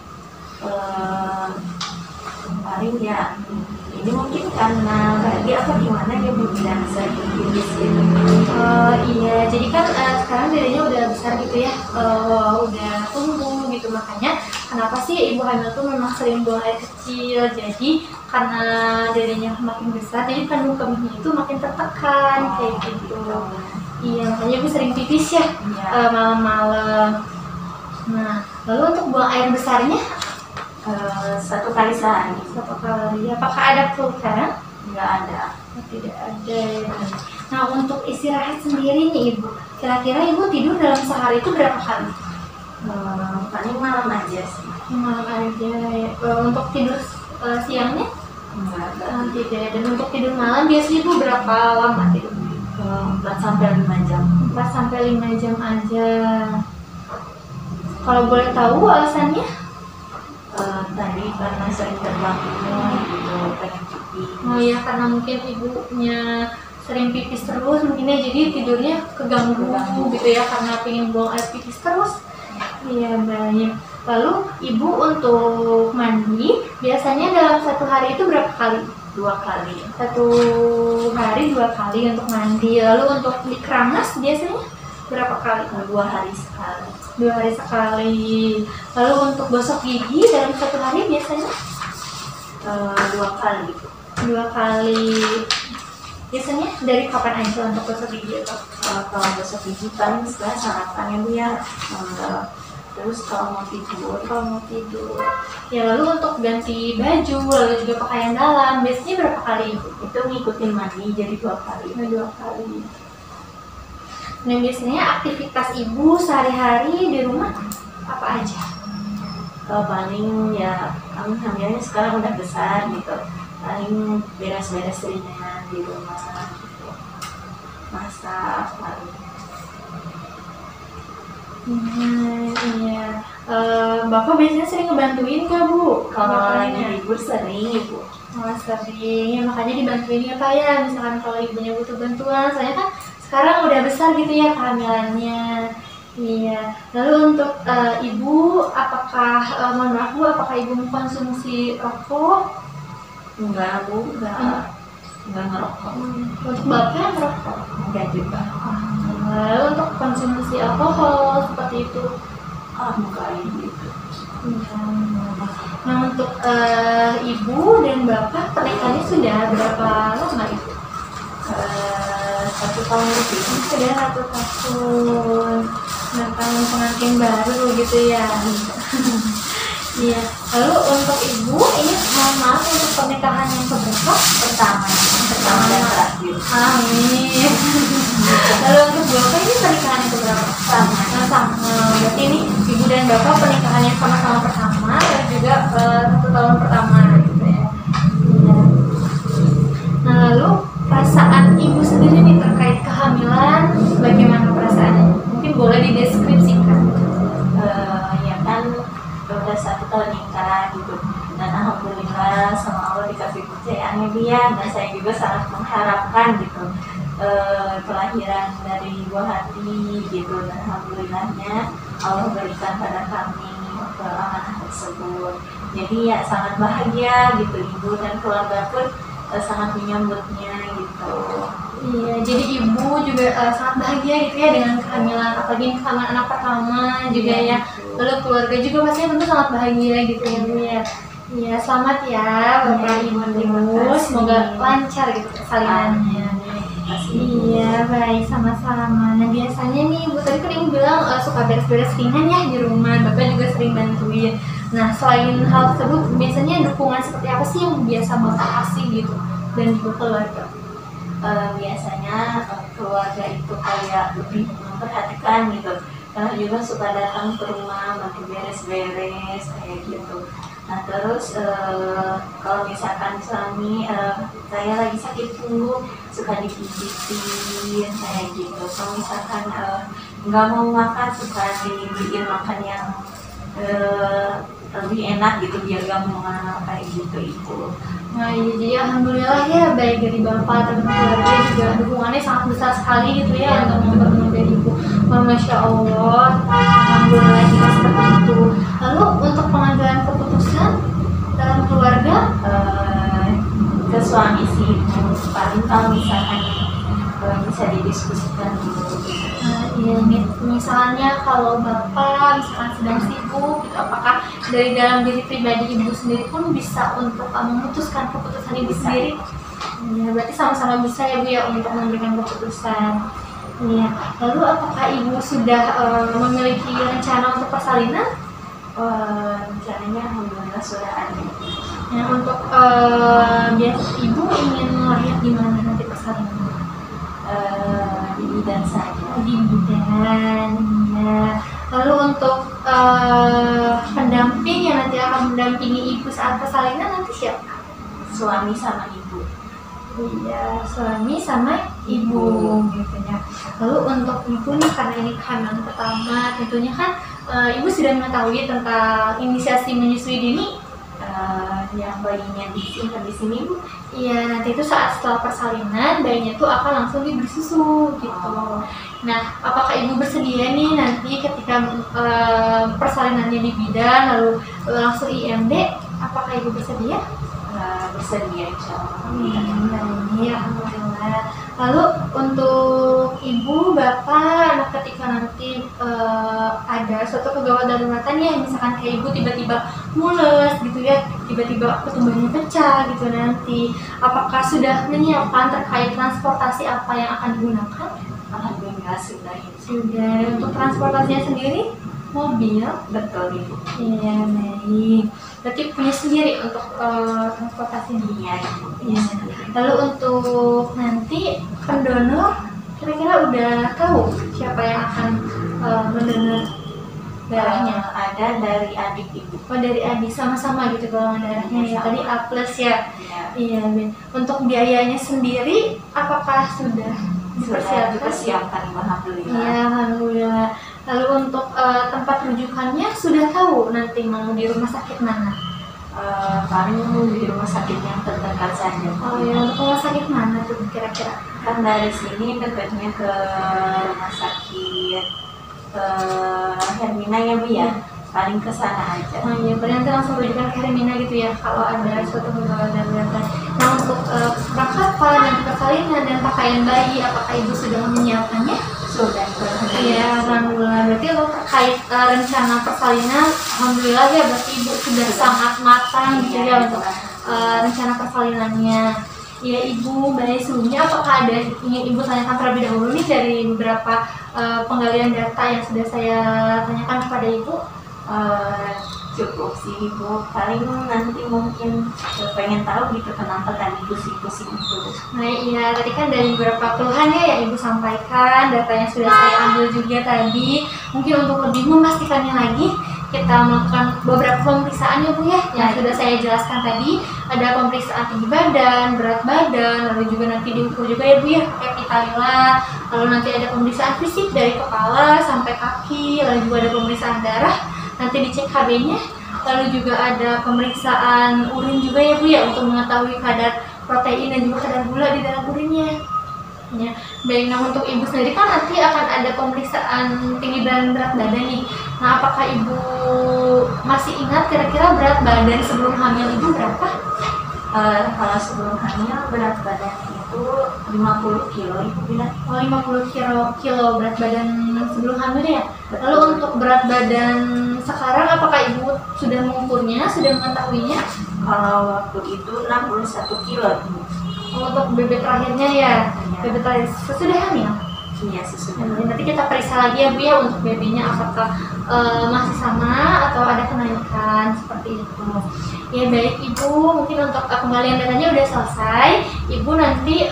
Speaker 2: Paling ya ini mungkin karena lagi apa gimana ya bu, tidak bisa dipipis gitu.
Speaker 1: Iya, jadi kan sekarang dedenya udah besar gitu ya, udah tumbuh gitu, makanya kenapa sih ibu hamil tuh memang sering buang air kecil. Jadi karena dirinya makin besar, jadi kandung kemihnya itu makin tertekan kayak gitu. Iya, makanya ibu sering pipis ya malam-malam. Nah, lalu untuk buang air besarnya
Speaker 2: 1 kali sehari.
Speaker 1: 1 kali. Apakah ada keluhan?
Speaker 2: Nggak ada.
Speaker 1: Tidak ada. Nah, untuk istirahat sendiri nih ibu, kira-kira ibu tidur dalam sehari itu berapa kali?
Speaker 2: Paling malam aja sih.
Speaker 1: Malam aja ya. Untuk tidur siangnya?
Speaker 2: Nggak ada.
Speaker 1: Tidak. Dan untuk tidur malam biasanya ibu berapa lama tidur?
Speaker 2: 4-5 jam.
Speaker 1: 4-5 jam aja. Kalau boleh tahu alasannya?
Speaker 2: Tadi karena sering terbangun gitu, pengen pipis.
Speaker 1: Oh iya, karena mungkin ibunya sering pipis terus, mungkin ya jadi tidurnya keganggu gitu ya, karena pengen buang air pipis terus. Iya, baik. Lalu ibu untuk mandi biasanya dalam 1 hari itu berapa kali?
Speaker 2: 2 kali.
Speaker 1: 1 hari 2 kali untuk mandi. Lalu untuk di keramas biasanya berapa kali?
Speaker 2: 2 hari sekali.
Speaker 1: 2 hari sekali. Lalu untuk gosok gigi dalam 1 hari biasanya
Speaker 2: 2 kali.
Speaker 1: 2 kali. Biasanya dari kapan aja untuk gosok gigi itu?
Speaker 2: Kalau gosok gigi paling setelah sarapan ya Bu ya. Terus kalau mau tidur.
Speaker 1: Ya, lalu untuk ganti baju, lalu juga pakaian dalam, biasanya berapa kali ibu?
Speaker 2: Itu ngikutin mandi jadi 2 kali.
Speaker 1: 2 kali. Nah, biasanya aktivitas ibu sehari-hari di rumah apa aja?
Speaker 2: Paling ya kami hamilnya sekarang udah besar gitu. Paling beres-beres ringan di rumah gitu. Masak paling.
Speaker 1: Iya. Bapak biasanya sering ngebantuin nggak Bu?
Speaker 2: Kalau lagi libur sering Ibu.
Speaker 1: Sering, ya makanya dibantuin ya Pak ya. Misalkan kalau ibunya butuh bantuan, soalnya kan sekarang udah besar gitu ya kehamilannya. Iya. Lalu untuk ibu, apakah mohon maaf Bu, apakah ibu mengkonsumsi rokok?
Speaker 2: Enggak Bu, enggak ngerokok.
Speaker 1: Untuk bapak merokok?
Speaker 2: Enggak juga.
Speaker 1: Lalu untuk konsumsi alkohol seperti itu?
Speaker 2: Enggak gitu.
Speaker 1: Nah, untuk ibu dan bapak pernikahannya sudah berapa lama ibu?
Speaker 2: 1 tahun lebih.
Speaker 1: Sudah 1 tahun. Nah, tahun pengantin baru gitu ya. Iya. Lalu untuk ibu ini mohon maaf untuk pernikahan yang keberapa?
Speaker 2: Pertama dan terakhir.
Speaker 1: Amin. Lalu untuk bapak ini pernikahan yang keberapa? Sama. Berarti ini ibu dan bapak pernikahannya sama-sama pertama dan juga 1 tahun pertama gitu ya. Iya. Nah, lalu perasaan ibu sendiri nih terkait kehamilan, bagaimana perasaannya? Mungkin boleh dideskripsikan.
Speaker 2: Ya kan udah 1 tahun nikah gitu, dan alhamdulillah sama Allah dikasih kepercayaannya dia, dan saya juga sangat mengharapkan gitu kelahiran dari buah hati gitu, dan alhamdulillahnya Allah berikan pada kami amanah tersebut. Jadi ya sangat bahagia gitu, ibu dan keluarga pun sangat menyambutnya gitu.
Speaker 1: Iya, jadi ibu juga sangat bahagia gitu ya dengan kehamilan, apalagi kehamilan anak pertama juga ya. Lalu keluarga juga pastinya tentu sangat bahagia gitu ya Bu ya. Iya, selamat ya Bapak Ibu, semoga lancar gitu persalinannya. Iya, baik, sama-sama. Nah, biasanya nih Bu, tadi kan Ibu bilang suka beres-beres ringan ya di rumah, Bapak juga sering bantuin. Nah, selain hal tersebut, biasanya dukungan seperti apa sih yang biasa Bapak kasih gitu dan juga keluarga?
Speaker 2: Biasanya keluarga itu kayak lebih memperhatikan gitu, karena juga suka datang ke rumah bantu beres-beres kayak gitu. Nah terus kalau misalkan suami saya lagi sakit punggung suka dipijitin kayak gitu. Kalau misalkan nggak mau makan suka dibeliin makan yang lebih enak gitu biar gak mual kayak gitu Ibu.
Speaker 1: Nah, jadi alhamdulillah ya, baik dari Bapak dan keluarga juga dukungannya sangat besar sekali gitu ya untuk membantu Ibu. Masya Allah, alhamdulillah jika seperti itu. Lalu untuk pengambilan keputusan dalam keluarga
Speaker 2: ke suami sih paling kalau misalkan bisa didiskusikan dulu.
Speaker 1: Ya, misalnya kalau bapak misalkan sedang sibuk, gitu, apakah dari dalam diri pribadi ibu sendiri pun bisa untuk memutuskan keputusan ibu sendiri? Ya, berarti sama-sama bisa ya Bu ya untuk memberikan keputusan. Ya, lalu apakah ibu sudah memiliki rencana untuk persalinan?
Speaker 2: Rencananya alhamdulillah sudah ada.
Speaker 1: Ya, untuk biasa ibu ingin lahir di mana nanti persalinan?
Speaker 2: Di bidan saja.
Speaker 1: Di bidan, ya. Lalu untuk pendamping yang nanti akan mendampingi ibu saat persalinan nanti siapa?
Speaker 2: Suami sama ibu.
Speaker 1: Iya, suami sama ibu gitu ya. Lalu untuk ibu nih, karena ini kehamilan pertama, tentunya kan ibu sudah mengetahui tentang inisiasi menyusui dini.
Speaker 2: Yang bayinya disimpan di sini Bu?
Speaker 1: Iya, nanti itu setelah persalinan bayinya tuh akan langsung diberi susu gitu. Nah, apakah ibu bersedia nih nanti ketika persalinannya di bidan lalu langsung IMD, apakah ibu bersedia?
Speaker 2: Bersedia insya Allah.
Speaker 1: Iya, alhamdulillah. Lalu untuk ibu, bapak, ketika nanti ada suatu kegawat daruratan ya, misalkan kayak ibu tiba-tiba mules gitu ya, tiba-tiba ketumbannya pecah gitu nanti, apakah sudah menyiapkan terkait transportasi apa yang akan digunakan?
Speaker 2: Alhamdulillah sudah.
Speaker 1: Sudah. Untuk transportasinya sendiri mobil?
Speaker 2: Betul Ibu.
Speaker 1: Iya, baik. Berarti punya sendiri untuk transportasinya?
Speaker 2: Iya.
Speaker 1: Lalu untuk nanti pendonor, kira-kira udah tahu siapa yang akan mendonor darahnya?
Speaker 2: Ada dari adik Ibu.
Speaker 1: Oh, dari adik, sama-sama gitu golongan darahnya ya. Tadi A+ ya? Iya, Ben. Untuk biayanya sendiri, apakah sudah
Speaker 2: dipersiapkan? Alhamdulillah.
Speaker 1: Iya, alhamdulillah. Lalu untuk tempat rujukannya sudah tahu nanti mau di rumah sakit mana?
Speaker 2: Paling di rumah sakit yang terdekat saja.
Speaker 1: Oh ya, untuk rumah sakit mana tuh kira-kira?
Speaker 2: Kan dari sini dekatnya ke rumah sakit Hermina ya Bu ya. Paling ke sana aja.
Speaker 1: Oh iya, berarti nanti langsung rujukan ke Hermina gitu ya kalau ada suatu kegawatan darurat. Nah, untuk perlengkapan dan persalinan dan pakaian bayi, apakah ibu sudah menyiapkannya?
Speaker 2: Sudah.
Speaker 1: Iya, alhamdulillah. Berarti untuk terkait rencana persalinan, alhamdulillah ya, berarti ibu sudah sangat matang gitu ya untuk rencana persalinannya. Ya ibu, baik, sebelumnya apakah ada ingin ibu tanyakan terlebih dahulu nih dari beberapa penggalian data yang sudah saya tanyakan kepada ibu?
Speaker 2: Cukup sih Ibu, paling nanti mungkin pengen tahu gitu kenapa tadi pusing-pusing itu.
Speaker 1: Nah iya, tadi kan dari beberapa keluhan ya yang ibu sampaikan, data yang sudah saya ambil juga tadi. Mungkin untuk lebih memastikannya lagi, kita melakukan beberapa pemeriksaan ya Bu ya, yang sudah saya jelaskan tadi. Ada pemeriksaan tinggi badan, berat badan, lalu juga nanti diukur juga ya Bu ya, pakai Vitalila. Lalu nanti ada pemeriksaan fisik dari kepala sampai kaki, lalu juga ada pemeriksaan darah, nanti dicek HB-nya, lalu juga ada pemeriksaan urin juga ya Bu ya, untuk mengetahui kadar protein dan juga kadar gula di dalam urinnya. Ya, baik. Nah untuk ibu sendiri kan nanti akan ada pemeriksaan tinggi dan berat badan nih. Nah apakah ibu masih ingat kira-kira berat badan sebelum hamil ibu berapa?
Speaker 2: Kalau sebelum hamil berat badan itu 50 kilo Ibu bilang.
Speaker 1: Oh 50 kilo berat badan sebelum hamil ya? Lalu untuk berat badan sekarang apakah ibu sudah mengukurnya, sudah mengetahuinya?
Speaker 2: Kalau waktu itu 61 kilo Ibu.
Speaker 1: Untuk bebek terakhirnya ya? Bebek terakhir sesudah hamil?
Speaker 2: Iya sesudah.
Speaker 1: Nanti kita periksa lagi ya Bu ya untuk babynya apakah masih sama atau ada kenaikan seperti itu. Ya baik Ibu, mungkin untuk kembalian datanya udah selesai. Ibu nanti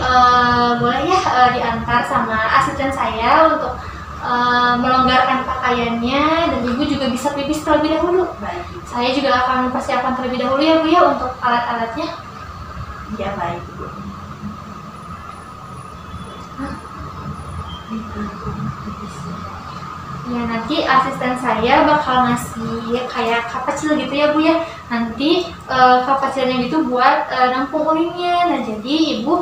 Speaker 1: boleh ya diantar sama asisten saya untuk melonggarkan pakaiannya, dan ibu juga bisa pipis terlebih dahulu.
Speaker 2: Baik.
Speaker 1: Saya juga akan mempersiapkan terlebih dahulu ya Bu ya untuk alat-alatnya.
Speaker 2: Ya baik Ibu.
Speaker 1: Ya nanti asisten saya bakal ngasih kayak cup kecil gitu ya Bu ya. Nanti cup kecilnya gitu buat nampung urinnya. Nah jadi ibu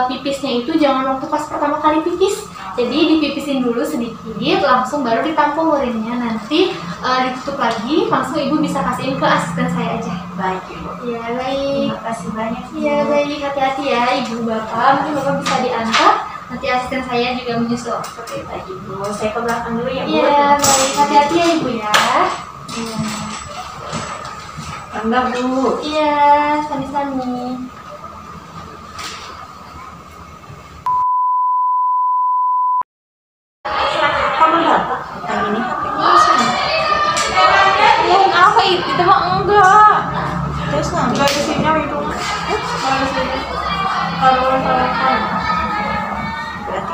Speaker 1: pipisnya itu jangan waktu pas pertama kali pipis. Jadi dipipisin dulu sedikit, langsung baru ditampung urinnya. Nanti ditutup lagi, langsung ibu bisa kasihin ke asisten saya aja.
Speaker 2: Baik Ibu.
Speaker 1: Ya baik.
Speaker 2: Terima kasih banyak.
Speaker 1: Ya baik, hati-hati ya ibu bapak. Mungkin bapak bisa diantar nanti asisten saya juga menyusul seperti itu.
Speaker 2: Ibu, saya ke belakang dulu ya Bu.
Speaker 1: Iya, baik, hati-hati ya Ibu ya.
Speaker 2: Iya. Enggak Bu.
Speaker 1: Iya, sani-sani.
Speaker 2: Kamu dapat yang ini
Speaker 3: Yang apa itu? Itu mah enggak.
Speaker 2: terus nanti
Speaker 3: Enggak di sini itu.
Speaker 2: kalau berarti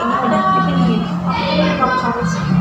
Speaker 2: ini udah dipilih.
Speaker 3: Kamu sampai sini.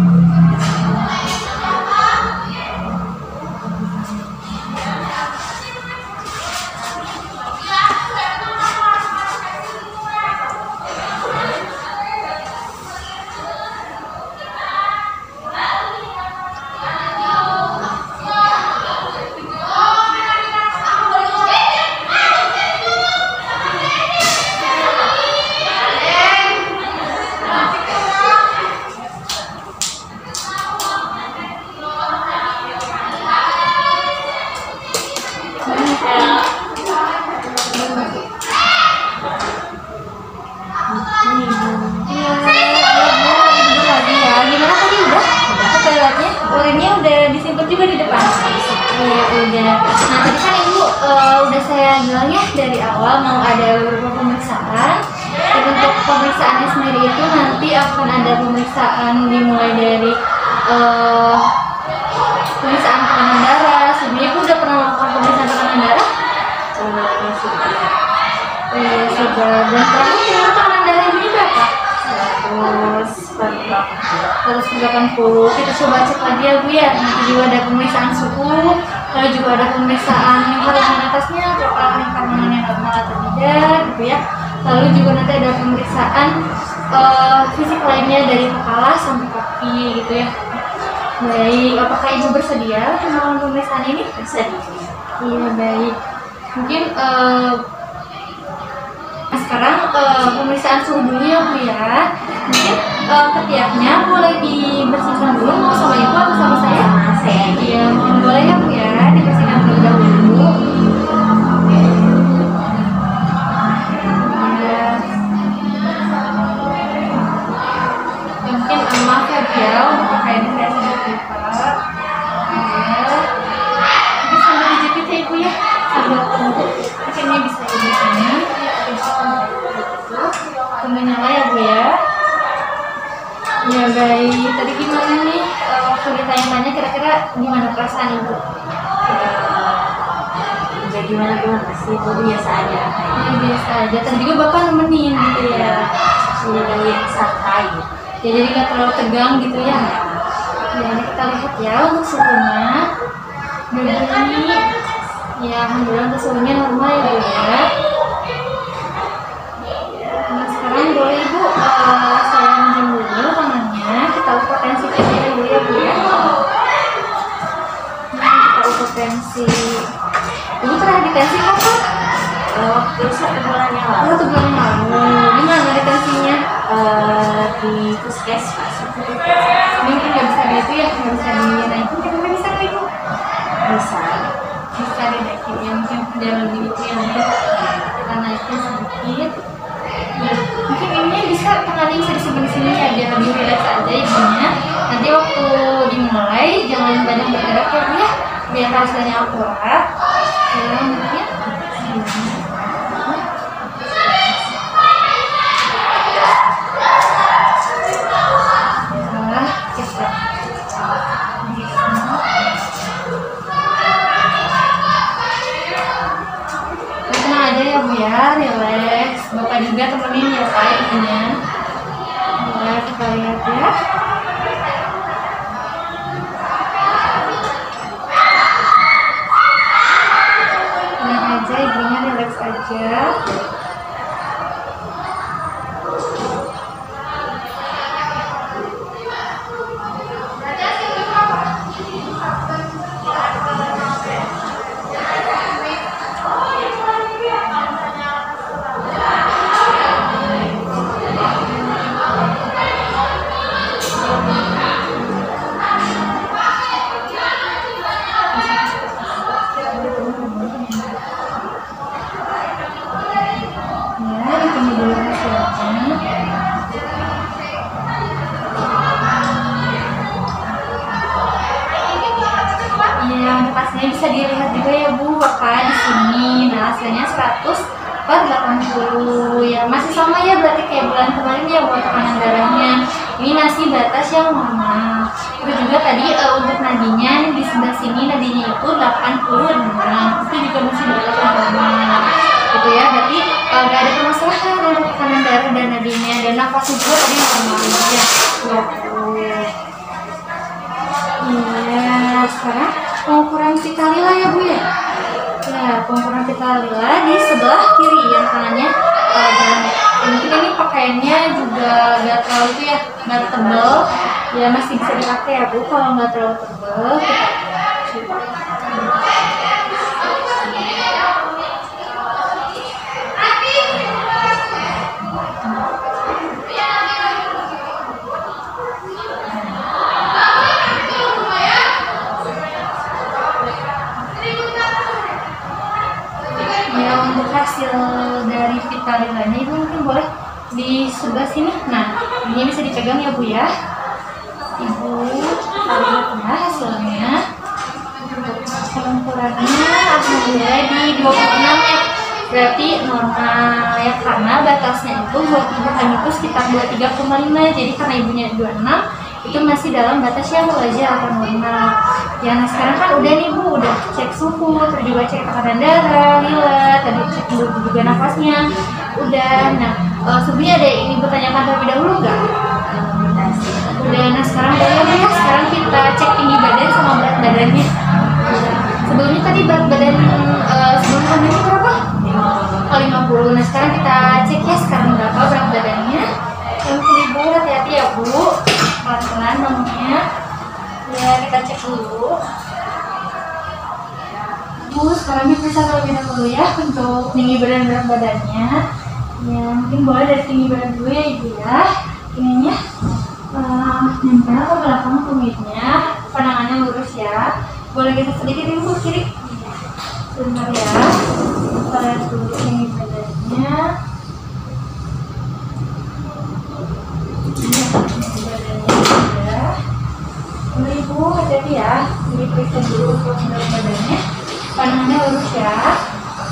Speaker 1: Juga di depan. Iya udah. Nah tadi kan ibu udah saya bilang ya dari awal mau ada beberapa pemeriksaan. Dan untuk pemeriksaannya sendiri itu nanti akan ada pemeriksaan dimulai dari pemeriksaan tekanan darah. Sebelumnya ibu udah pernah melakukan pemeriksaan tekanan darah? Iya sudah. Dan terakhir tekanan darah ibu berapa? 180. Kita coba cek lagi ya Bu ya. Nanti juga ada pemeriksaan suhu, lalu juga ada pemeriksaan lingkaran atasnya, apakah lingkarannya normal atau tidak gitu ya. Lalu juga nanti ada pemeriksaan fisik lainnya dari kepala sampai kaki gitu ya. Baik, apakah ibu bersedia melakukan pemeriksaan ini?
Speaker 2: Bersedia.
Speaker 1: Iya baik. Mungkin sekarang pemeriksaan suhu dulu ya Bu ya. Mungkin ketiaknya boleh dibersihkan dulu mau sama ibu atau sama saya?
Speaker 2: Sama saya.
Speaker 1: Iya, boleh ya Bu ya, dibersihkan terlebih dahulu. Ya. Mungkin maaf ya Bu ya untuk pakaian saya sedikit lupa. Ya. Mungkin sambil dijepit ya Ibu ya, sambil tunggu. Mungkin ini bisa ibu di sini. Tunggu nyala ya Bu ya. Ya baik, tadi gimana nih waktu ditanya-tanya kira-kira gimana perasaan ibu?
Speaker 2: Ya gimana sih Bu, biasa aja.
Speaker 1: Ya biasa aja, tadi juga bapak nemenin gitu ya.
Speaker 2: Jadi santai.
Speaker 1: Ya jadi nggak terlalu tegang gitu ya. Ya ini kita lihat ya untuk suhunya. Begini, ya alhamdulillah untuk suhunya normal ya Bu ya. Nah sekarang boleh Ibu saya minjem dulu tangannya, kita ukur tensi dulu ya Bu ya. Nah, kita ukur tensi. Ibu pernah di tensi kapan?
Speaker 2: Waktu 1 bulan yang lalu.
Speaker 1: 1 bulan yang lalu. Di mana di tensinya?
Speaker 2: Di puskesmas.
Speaker 1: Mungkin nggak bisa di itu ya, nggak bisa dinaikin. Kenapa bisa nggak Ibu?
Speaker 2: Bisa.
Speaker 1: Bisa dinaikin ya, mungkin dia lebih itu ya mungkin kita naikin sedikit. Ya, mungkin ininya bisa tangannya bisa disimpan di sini ya biar lebih relax aja ibunya. Nanti waktu dimulai jangan banyak bergerak ya Bu ya, biar hasilnya akurat. Ya mungkin. Nah, kita. Tenang aja ya Bu ya, relax. Bapak juga temenin ya Pak ibunya. Ya, kita lihat ya. Tenang aja, ibunya relax aja. hasilnya bisa dilihat juga ya Bu, kan di sini. Nah, hasilnya 100/80 ya, masih sama ya berarti kayak bulan kemarin ya buat tekanan darahnya. Ini masih batas yang normal. Itu juga tadi untuk nadinya di sebelah sini nadinya itu 86, itu juga masih batas yang normal. Gitu ya, berarti nggak ada permasalahan untuk tekanan darah dan nadinya, dan nafasnya juga tadi normal ya. Iya, sekarang pengukuran pita lila ya Bu ya. Ya, pengukuran pita lila di sebelah kiri yang kanannya dan mungkin ini pakaiannya juga nggak terlalu itu ya, nggak tebel ya, masih bisa dipakai ya Bu. Kalau nggak terlalu tebel kita ya. Untuk hasil dari pita lilanya itu mungkin boleh di sebelah sini. Nah, ini bisa dipegang ya Bu ya. Ibu lihat ya hasilnya. Untuk pengukurannya alhamdulillah di 26 ya. Berarti normal ya, karena batasnya itu buat ibu hamil itu sekitar 23,5. Jadi karena ibunya 26 itu masih dalam batas yang wajar atau normal. Ya, nah sekarang kan udah nih Bu, udah cek suhu, terus juga cek tekanan darah, lila, tadi cek juga nafasnya, udah. Nah, sebelumnya ada yang ingin bertanyakan terlebih dahulu nggak? Udah. Nah sekarang boleh ya, sekarang kita cek tinggi badan sama berat badannya. Sebelumnya tadi berat badan sebelum hamil berapa? 50. Nah sekarang kita cek ya sekarang berapa berat badannya. Yang mungkin Ibu hati-hati ya Bu, pelan-pelan ngomongnya. Ya, kita cek dulu. Bu, sekarang diperiksa terlebih dahulu ya untuk tinggi badan berat badannya. Ya, mungkin boleh dari tinggi badan dulu ya Ibu ya. Ininya nempel ke belakang tumitnya, pandangannya lurus ya. Boleh kita sedikit Ibu ke kiri. Sebentar ya. Kita lihat dulu tinggi badannya. Boleh Ibu, hati-hati ya. Jadi periksa dulu untuk berat badannya. Pandangannya lurus ya.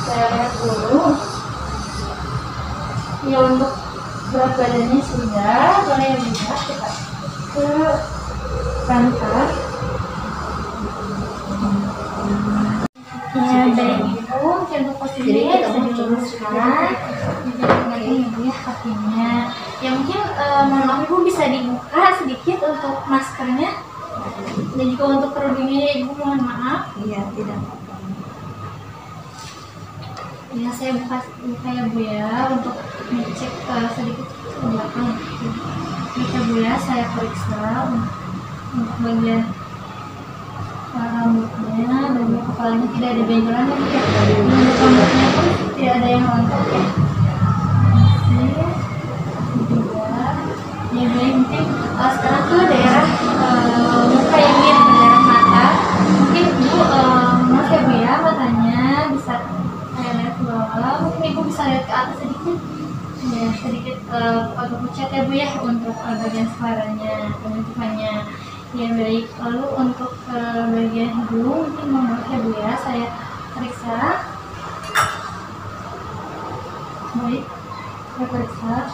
Speaker 1: Saya lihat dulu. Ya, untuk berat badannya sudah. Boleh ya kita ke kantor. Ya, baik Ibu. Untuk posisinya bisa diluruskan. Jadi Ibu ya kakinya. Ya mungkin mohon maaf Ibu bisa dibuka sedikit untuk maskernya. Dan juga untuk kerudungnya ya Ibu, mohon maaf.
Speaker 2: Iya, tidak apa-apa.
Speaker 1: Ya, saya buka ya Bu ya untuk ngecek sedikit ke belakang. Bisa Bu ya, saya periksa untuk bagian rambutnya dan kepalanya tidak ada benjolan ya Bu ya. Untuk rambutnya pun tidak ada yang rontok ya. Ya baik, mungkin sekarang tuh daerah muka yang mirip daerah mata. Mungkin Ibu maaf ya Bu ya, matanya bisa saya lihat ke bawah. Mungkin Ibu bisa lihat ke atas sedikit. Ya, sedikit agak pucat ya Bu ya untuk bagian suaranya, penutupannya. Ya baik, lalu untuk bagian hidung mungkin mohon ya Bu ya, saya periksa. Baik, saya periksa.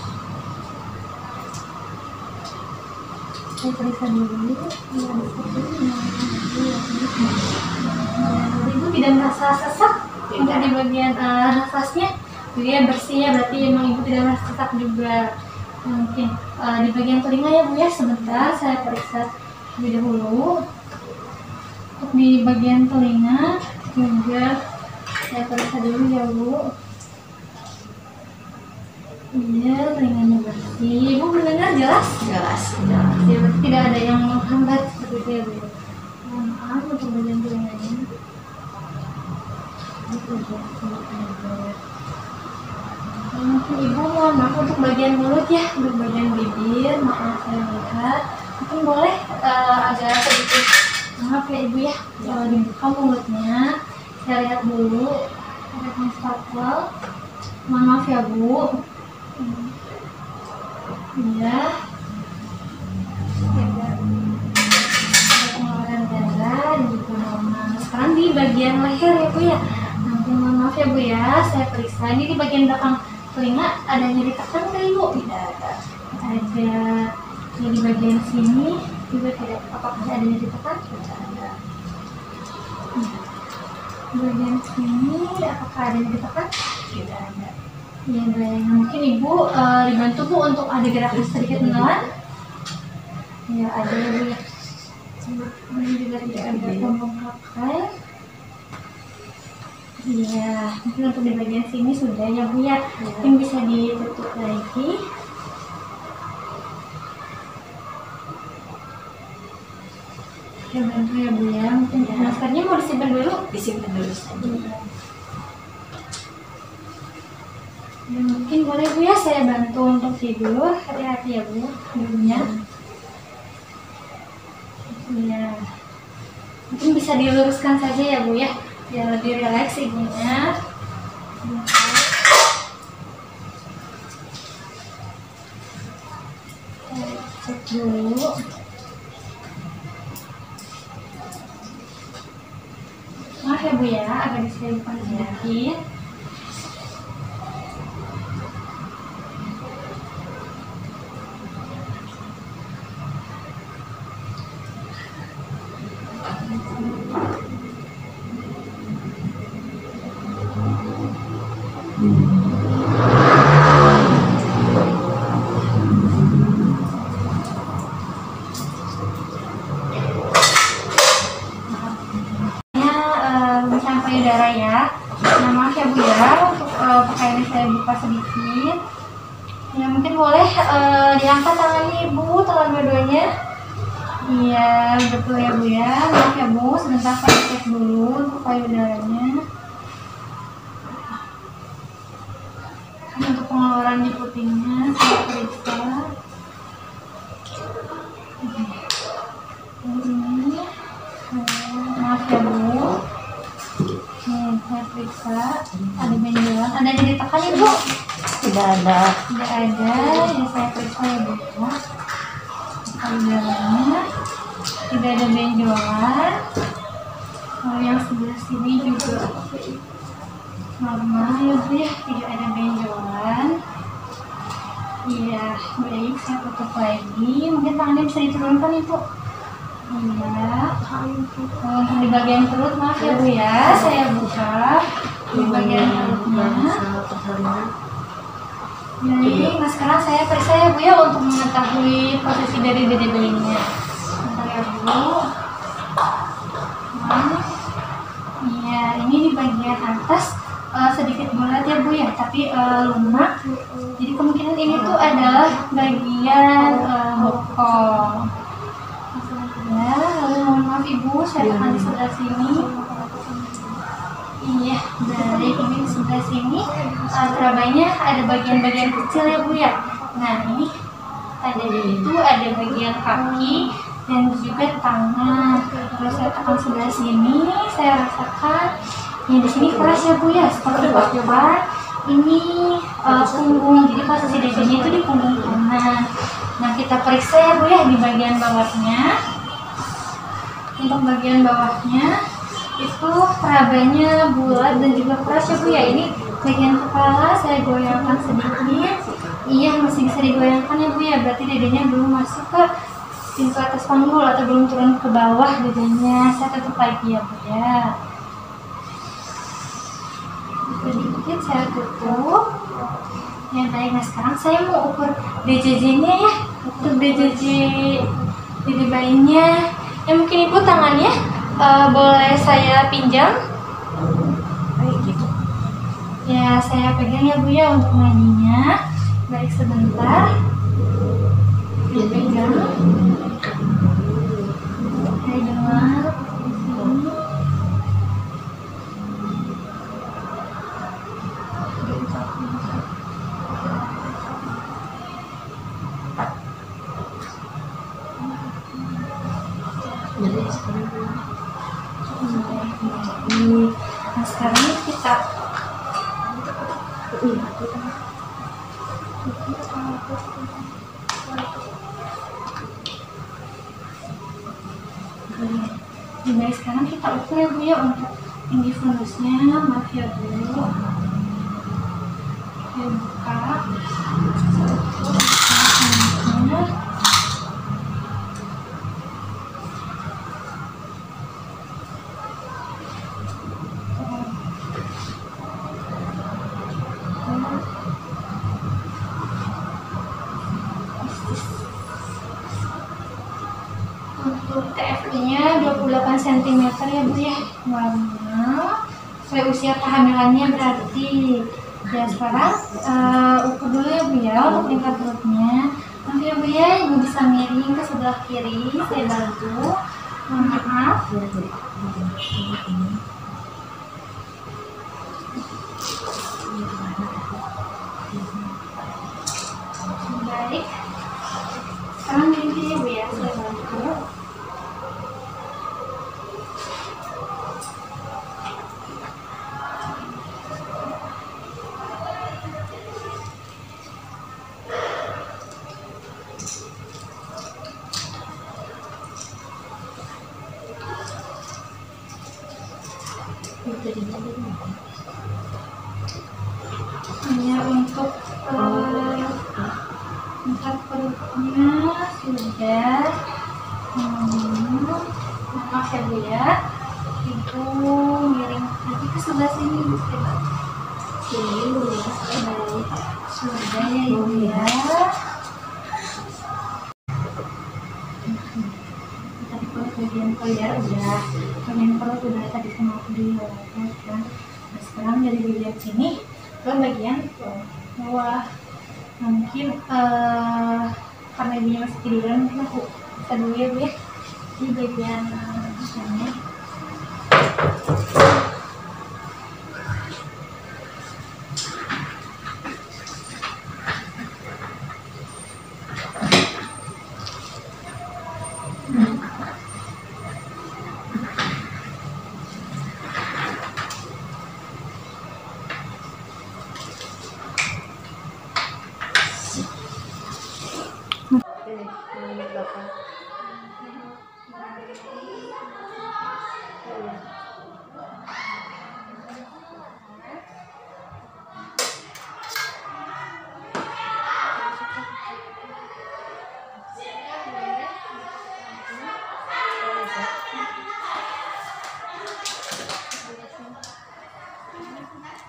Speaker 1: Saya periksa dulu. Ibu tidak merasa sesak untuk di bagian nafasnya. Jadi bersih ya, berarti emang Ibu tidak merasa sesak juga. Mungkin di bagian telinga ya Bu ya, sebentar saya periksa terlebih dahulu. Untuk di bagian telinga juga saya periksa dulu ya Bu. Iya, telinganya bersih. Ibu mendengar jelas?
Speaker 2: Jelas.
Speaker 1: Ya, berarti tidak ada yang menghambat seperti itu ya Bu. Mohon maaf untuk bagian telinganya. Mungkin Ibu mohon maaf untuk bagian mulut ya, untuk bagian bibir, maaf saya lihat. Mungkin boleh agak sedikit maaf ya Ibu ya, kalau dibuka mulutnya. Saya lihat dulu, ada konstapel. Mohon maaf ya Bu. Iya. Ada pengeluaran darah dan juga normal. Sekarang di bagian bagian leher ya Bu ya. Nanti mohon maaf ya Bu ya, saya periksa. Ini di bagian belakang telinga ada nyeri tekan nggak Ibu?
Speaker 2: Tidak ada.
Speaker 1: Ada. Ini di bagian sini juga tidak. Apakah ada nyeri tekan?
Speaker 2: Tidak ada.
Speaker 1: Di bagian sini apakah ada nyeri tekan?
Speaker 2: Tidak ada.
Speaker 1: Ya baik. Nah, mungkin Ibu dibantu Bu untuk ada gerakan sedikit menelan. Ya ada ya Bu ya. Ini juga tidak ada pembengkakan. Iya, mungkin untuk di bagian sini sudah ya Bu ya. Mungkin bisa ditutup lagi. Ya bantu ya Bu ya. Mungkin maskernya mau disimpan dulu.
Speaker 2: Disimpan dulu saja.
Speaker 1: Ya, mungkin boleh Bu ya, saya bantu untuk tidur. Hati-hati ya Bu tidurnya. Iya. Mungkin bisa diluruskan saja ya Bu ya, biar lebih rileks ibunya. Cek dulu. Maaf ya Bu ya, agak diselipkan sedikit. Sampai udara ya. Nah maaf ya Bu ya, untuk pakaiannya saya buka sedikit. Ya mungkin boleh diangkat tangannya Ibu, tangan dua-duanya. Iya betul ya Bu ya. Maaf ya Bu, sebentar saya cek dulu untuk payudaranya. Untuk pengeluaran di putingnya saya periksa. Ini maaf ya Bu. Nih, saya periksa, ada benjolan, ada nyeri tekan ya Bu?
Speaker 2: Tidak ada.
Speaker 1: Tidak ada, ya saya periksa ya Bu. Payudaranya tidak ada benjolan. Kalau yang sebelah sini juga normal ya Bu ya, tidak ada benjolan. Iya, baik, saya tutup lagi. Mungkin tangannya bisa diturunkan Ibu. Iya, untuk di bagian perut maaf ya Bu ya, saya buka di bagian perutnya. Jadi, nah sekarang saya periksa ya Bu ya untuk mengetahui posisi dari dede bayinya. Bentar ya Bu. Nah, iya, ini di bagian atas sedikit bulat ya Bu ya, tapi lunak. Jadi kemungkinan ini tuh adalah bagian bokong. Ya, lalu mohon maaf Ibu, saya tekan di sebelah sini. Iya, dari ini di sebelah sini terabanya ada bagian-bagian kecil ya Bu ya. Nah ini tandanya itu ada bagian kaki dan juga tangan. Kalau saya tekan sebelah sini, saya rasakan ya di sini keras ya Bu ya, seperti bakwan. Ini punggung, jadi posisi dedenya itu di punggung kanan. Nah kita periksa ya Bu ya di bagian bawahnya. Untuk bagian bawahnya itu perabanya bulat dan juga keras ya Bu ya. Ini bagian kepala saya goyangkan sedikit. Iya masih bisa digoyangkan ya Bu ya. Berarti dedenya belum masuk ke pintu atas panggul atau belum turun ke bawah dedenya. Saya tutup lagi ya Bu ya. Sedikit saya tutup. Ya baik, nah sekarang saya mau ukur DJJ-nya ya. Untuk DJJ dede bayinya. Ya mungkin Ibu tangannya boleh saya pinjam?
Speaker 2: Baik gitu.
Speaker 1: Ya saya pegang ya Bu ya untuk nadinya. Baik sebentar. Pegang. Saya dengar di sini. Nah sekarang kita baik, sekarang kita ukur ya Bu ya untuk Ini fundusnya, maaf ya Bu. Saya buka. Untuk TFI-nya 28 cm ya Bu ya, warna sesuai usia kehamilannya berarti. Ya sekarang ukur dulu ya Bu ya untuk tingkat perutnya. Nanti ya Bu ya, Ibu bisa miring ke sebelah kiri, saya bantu. Mohon maaf. Baik. Sekarang miring kiri ya Bu ya, saya bantu. Hanya untuk tingkat perutnya sudah. Maaf ya Bu ya, Ibu miring lagi ke sebelah sini Bu. Sini Bu ya, baik. Sudah ya Ibu ya. Tadi perut bagian koyor udah, bagian perut udah tadi sama aku dilewatkan kan. Nah sekarang dari bagian sini ke bagian bawah. Nah, mungkin karena ibunya masih tiduran, mungkin aku bisa dulu ya Bu ya di bagian sini.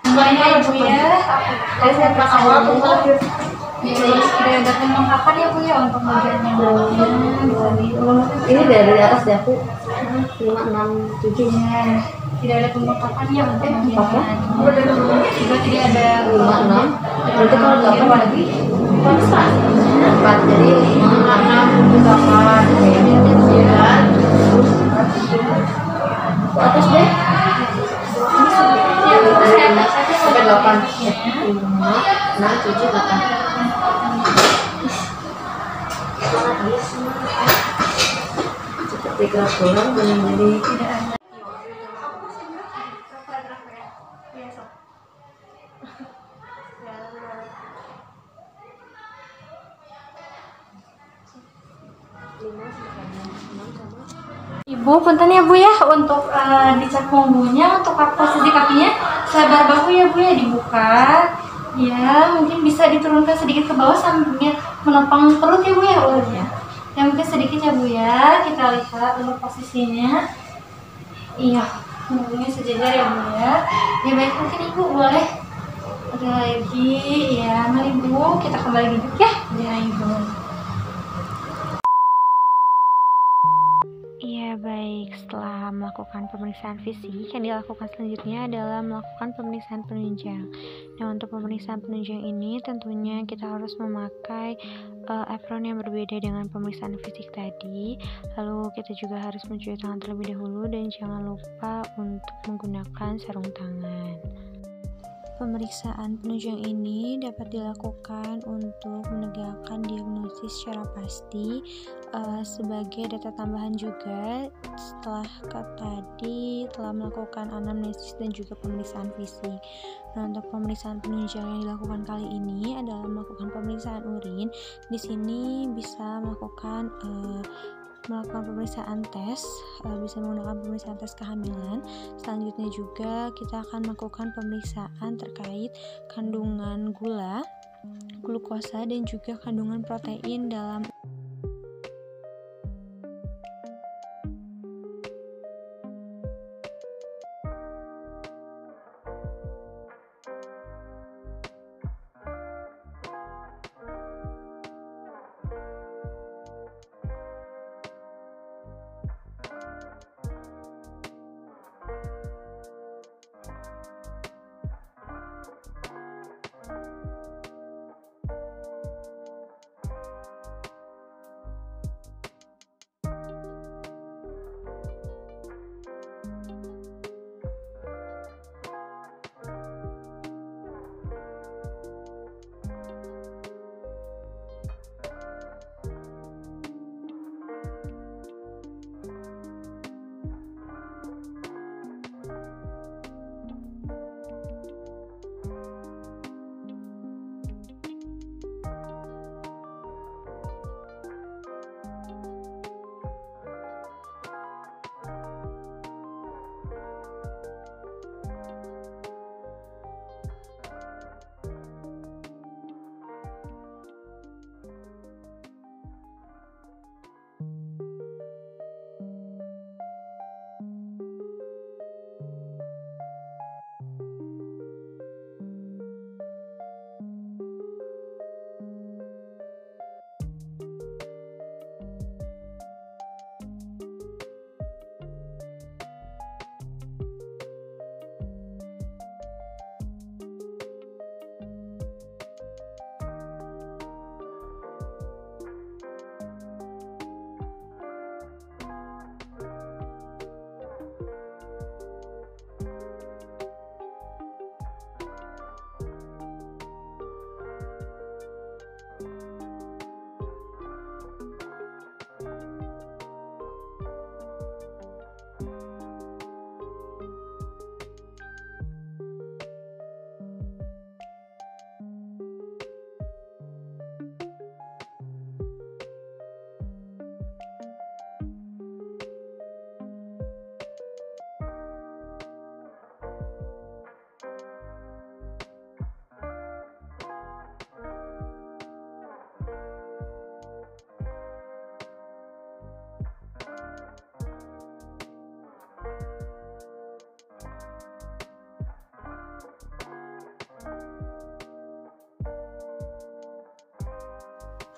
Speaker 1: Semuanya ya Bu ya, dari saya awal sudah ada pembengkakan ya Bu ya untuk bagian yang bawahnya.
Speaker 2: Ini dari atas ya aku 567
Speaker 1: Ya, tidak ada pembengkakan ya untuk bagian juga tidak ada
Speaker 2: 56. Berarti kalau 8 lagi
Speaker 1: konsta
Speaker 2: 4, jadi 6, 7, 8, 9, atas deh sampai 8, 5, 6, 7, 8. Seperti gerak orang dengan jadi
Speaker 1: tidak ada. Ibu, punten ya Bu ya untuk dicek punggungnya, untuk posisi kakinya selebar bahu ya Bu ya, dibuka ya, mungkin bisa diturunkan sedikit ke bawah sambil menopang perut ya Bu ya, ulurnya ya, mungkin sedikit ya Bu ya. Kita lihat untuk posisinya, iya punggungnya sejajar ya Bu ya. Ya baik, mungkin Ibu boleh ada lagi ya, mari Bu kita kembali duduk ya. Ya Ibu.
Speaker 4: Iya baik, setelah melakukan pemeriksaan fisik, yang dilakukan selanjutnya adalah melakukan pemeriksaan penunjang. Nah untuk pemeriksaan penunjang ini tentunya kita harus memakai apron yang berbeda dengan pemeriksaan fisik tadi. Lalu kita juga harus mencuci tangan terlebih dahulu dan jangan lupa untuk menggunakan sarung tangan. Pemeriksaan penunjang ini dapat dilakukan untuk menegakkan diagnosis secara pasti. Sebagai data tambahan juga, setelah tadi telah melakukan anamnesis dan juga pemeriksaan fisik. Nah, untuk pemeriksaan penunjang yang dilakukan kali ini adalah melakukan pemeriksaan urin. Di sini bisa melakukan melakukan pemeriksaan tes, bisa menggunakan pemeriksaan tes kehamilan. Selanjutnya juga kita akan melakukan pemeriksaan terkait kandungan gula, glukosa, dan juga kandungan protein dalam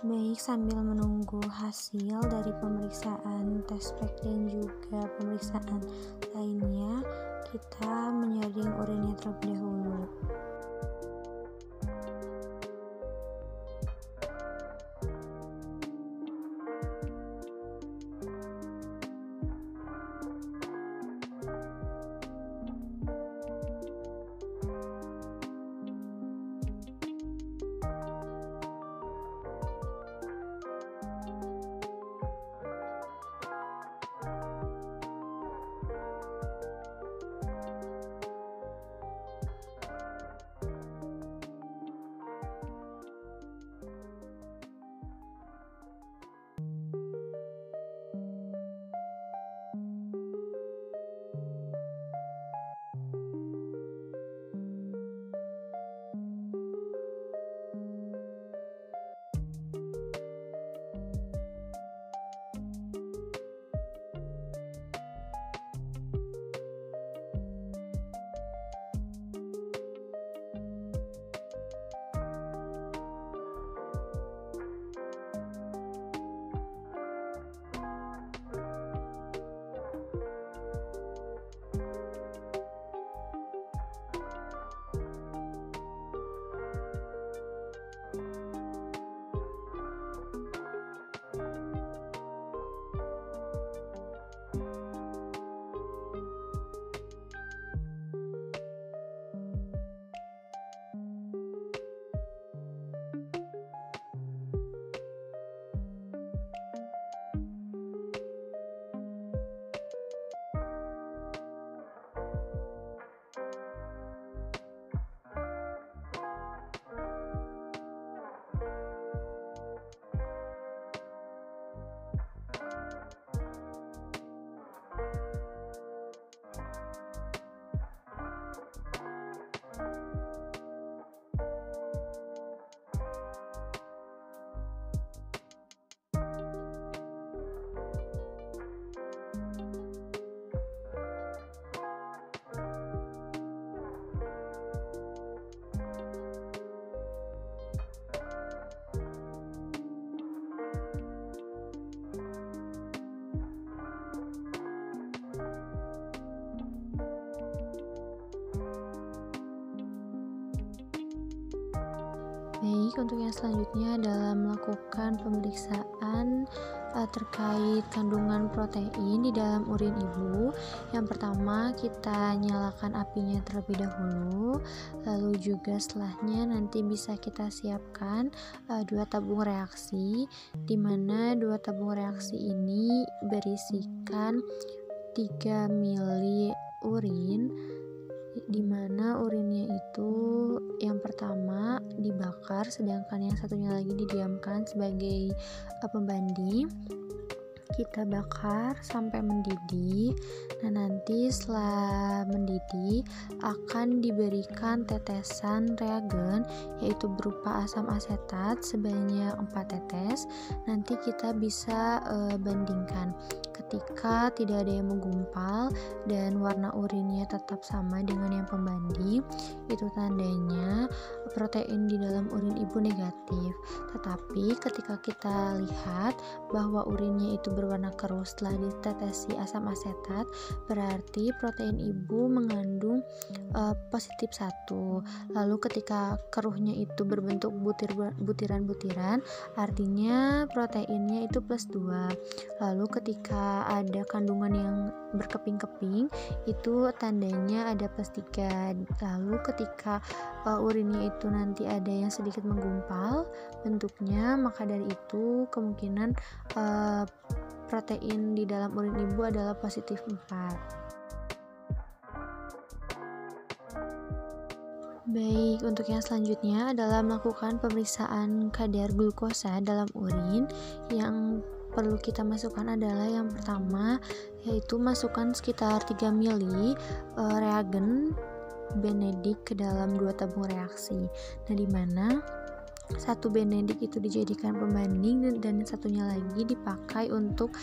Speaker 4: Baik, sambil menunggu hasil dari pemeriksaan tes pack dan juga pemeriksaan lainnya, kita menyaring urinnya terlebih dahulu. Baik, untuk yang selanjutnya adalah melakukan pemeriksaan terkait kandungan protein di dalam urin ibu. Yang pertama, kita nyalakan apinya terlebih dahulu, lalu juga setelahnya nanti bisa kita siapkan 2 tabung reaksi, di mana 2 tabung reaksi ini berisikan 3 mili urin, di mana urinnya itu yang pertama dibakar, sedangkan yang satunya lagi didiamkan sebagai pembanding. Kita bakar sampai mendidih. Nah, nanti setelah mendidih akan diberikan tetesan reagen, yaitu berupa asam asetat sebanyak 4 tetes. Nanti kita bisa bandingkan. Ketika tidak ada yang menggumpal dan warna urinnya tetap sama dengan yang pembanding, itu tandanya protein di dalam urin ibu negatif. Tetapi ketika kita lihat bahwa urinnya itu berwarna keruh setelah ditetesi asam asetat, berarti protein ibu mengandung positif 1. Lalu ketika keruhnya itu berbentuk butiran-butiran, artinya proteinnya itu plus 2. Lalu ketika ada kandungan yang berkeping-keping, itu tandanya ada plus 3. Lalu ketika urinnya itu nanti ada yang sedikit menggumpal bentuknya, maka dari itu kemungkinan protein di dalam urin ibu adalah positif 4. Baik, untuk yang selanjutnya adalah melakukan pemeriksaan kadar glukosa dalam urin. Yang perlu kita masukkan adalah yang pertama, yaitu masukkan sekitar 3 mili reagen Benedict ke dalam 2 tabung reaksi. Nah, di mana 1 Benedict itu dijadikan pembanding dan satunya lagi dipakai untuk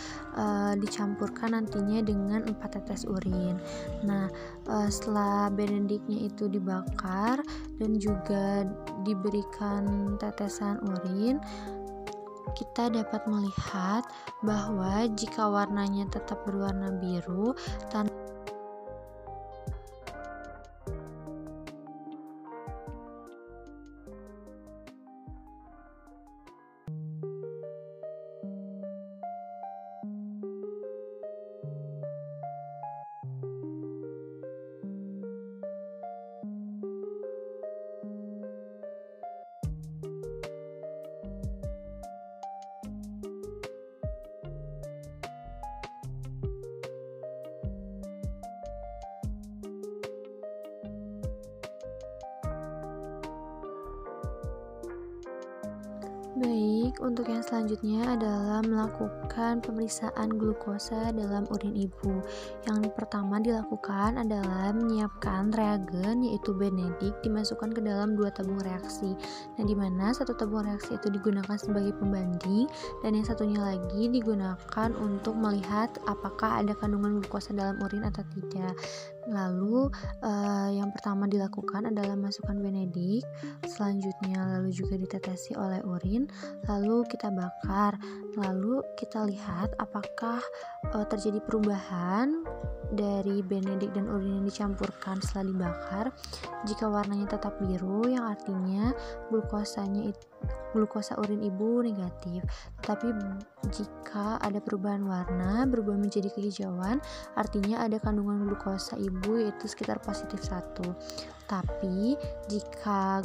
Speaker 4: dicampurkan nantinya dengan 4 tetes urin. Nah, setelah Benedictnya itu dibakar dan juga diberikan tetesan urin, kita dapat melihat bahwa jika warnanya tetap berwarna biru, Baik, untuk yang selanjutnya adalah melakukan pemeriksaan glukosa dalam urin ibu. Yang pertama dilakukan adalah menyiapkan reagen, yaitu Benedict, dimasukkan ke dalam 2 tabung reaksi. Nah, di mana 1 tabung reaksi itu digunakan sebagai pembanding dan yang satunya lagi digunakan untuk melihat apakah ada kandungan glukosa dalam urin atau tidak. Lalu yang pertama dilakukan adalah masukkan Benedict, selanjutnya lalu juga ditetesi oleh urin, lalu kita bakar, lalu kita lihat apakah terjadi perubahan dari Benedict dan urin yang dicampurkan setelah dibakar. Jika warnanya tetap biru, yang artinya glukosa urin ibu negatif. Tetapi jika ada perubahan warna, berubah menjadi kehijauan, artinya ada kandungan glukosa ibu, yaitu sekitar positif 1. Tapi jika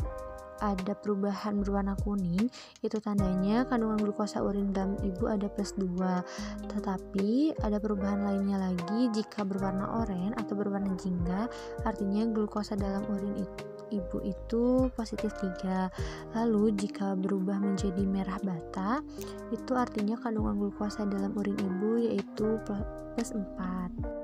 Speaker 4: ada perubahan berwarna kuning, itu tandanya kandungan glukosa urin dalam ibu ada plus 2. Tetapi ada perubahan lainnya lagi, jika berwarna oranye atau berwarna jingga, artinya glukosa dalam urin ibu itu positif 3. Lalu jika berubah menjadi merah bata, itu artinya kandungan glukosa dalam urin ibu yaitu plus 4.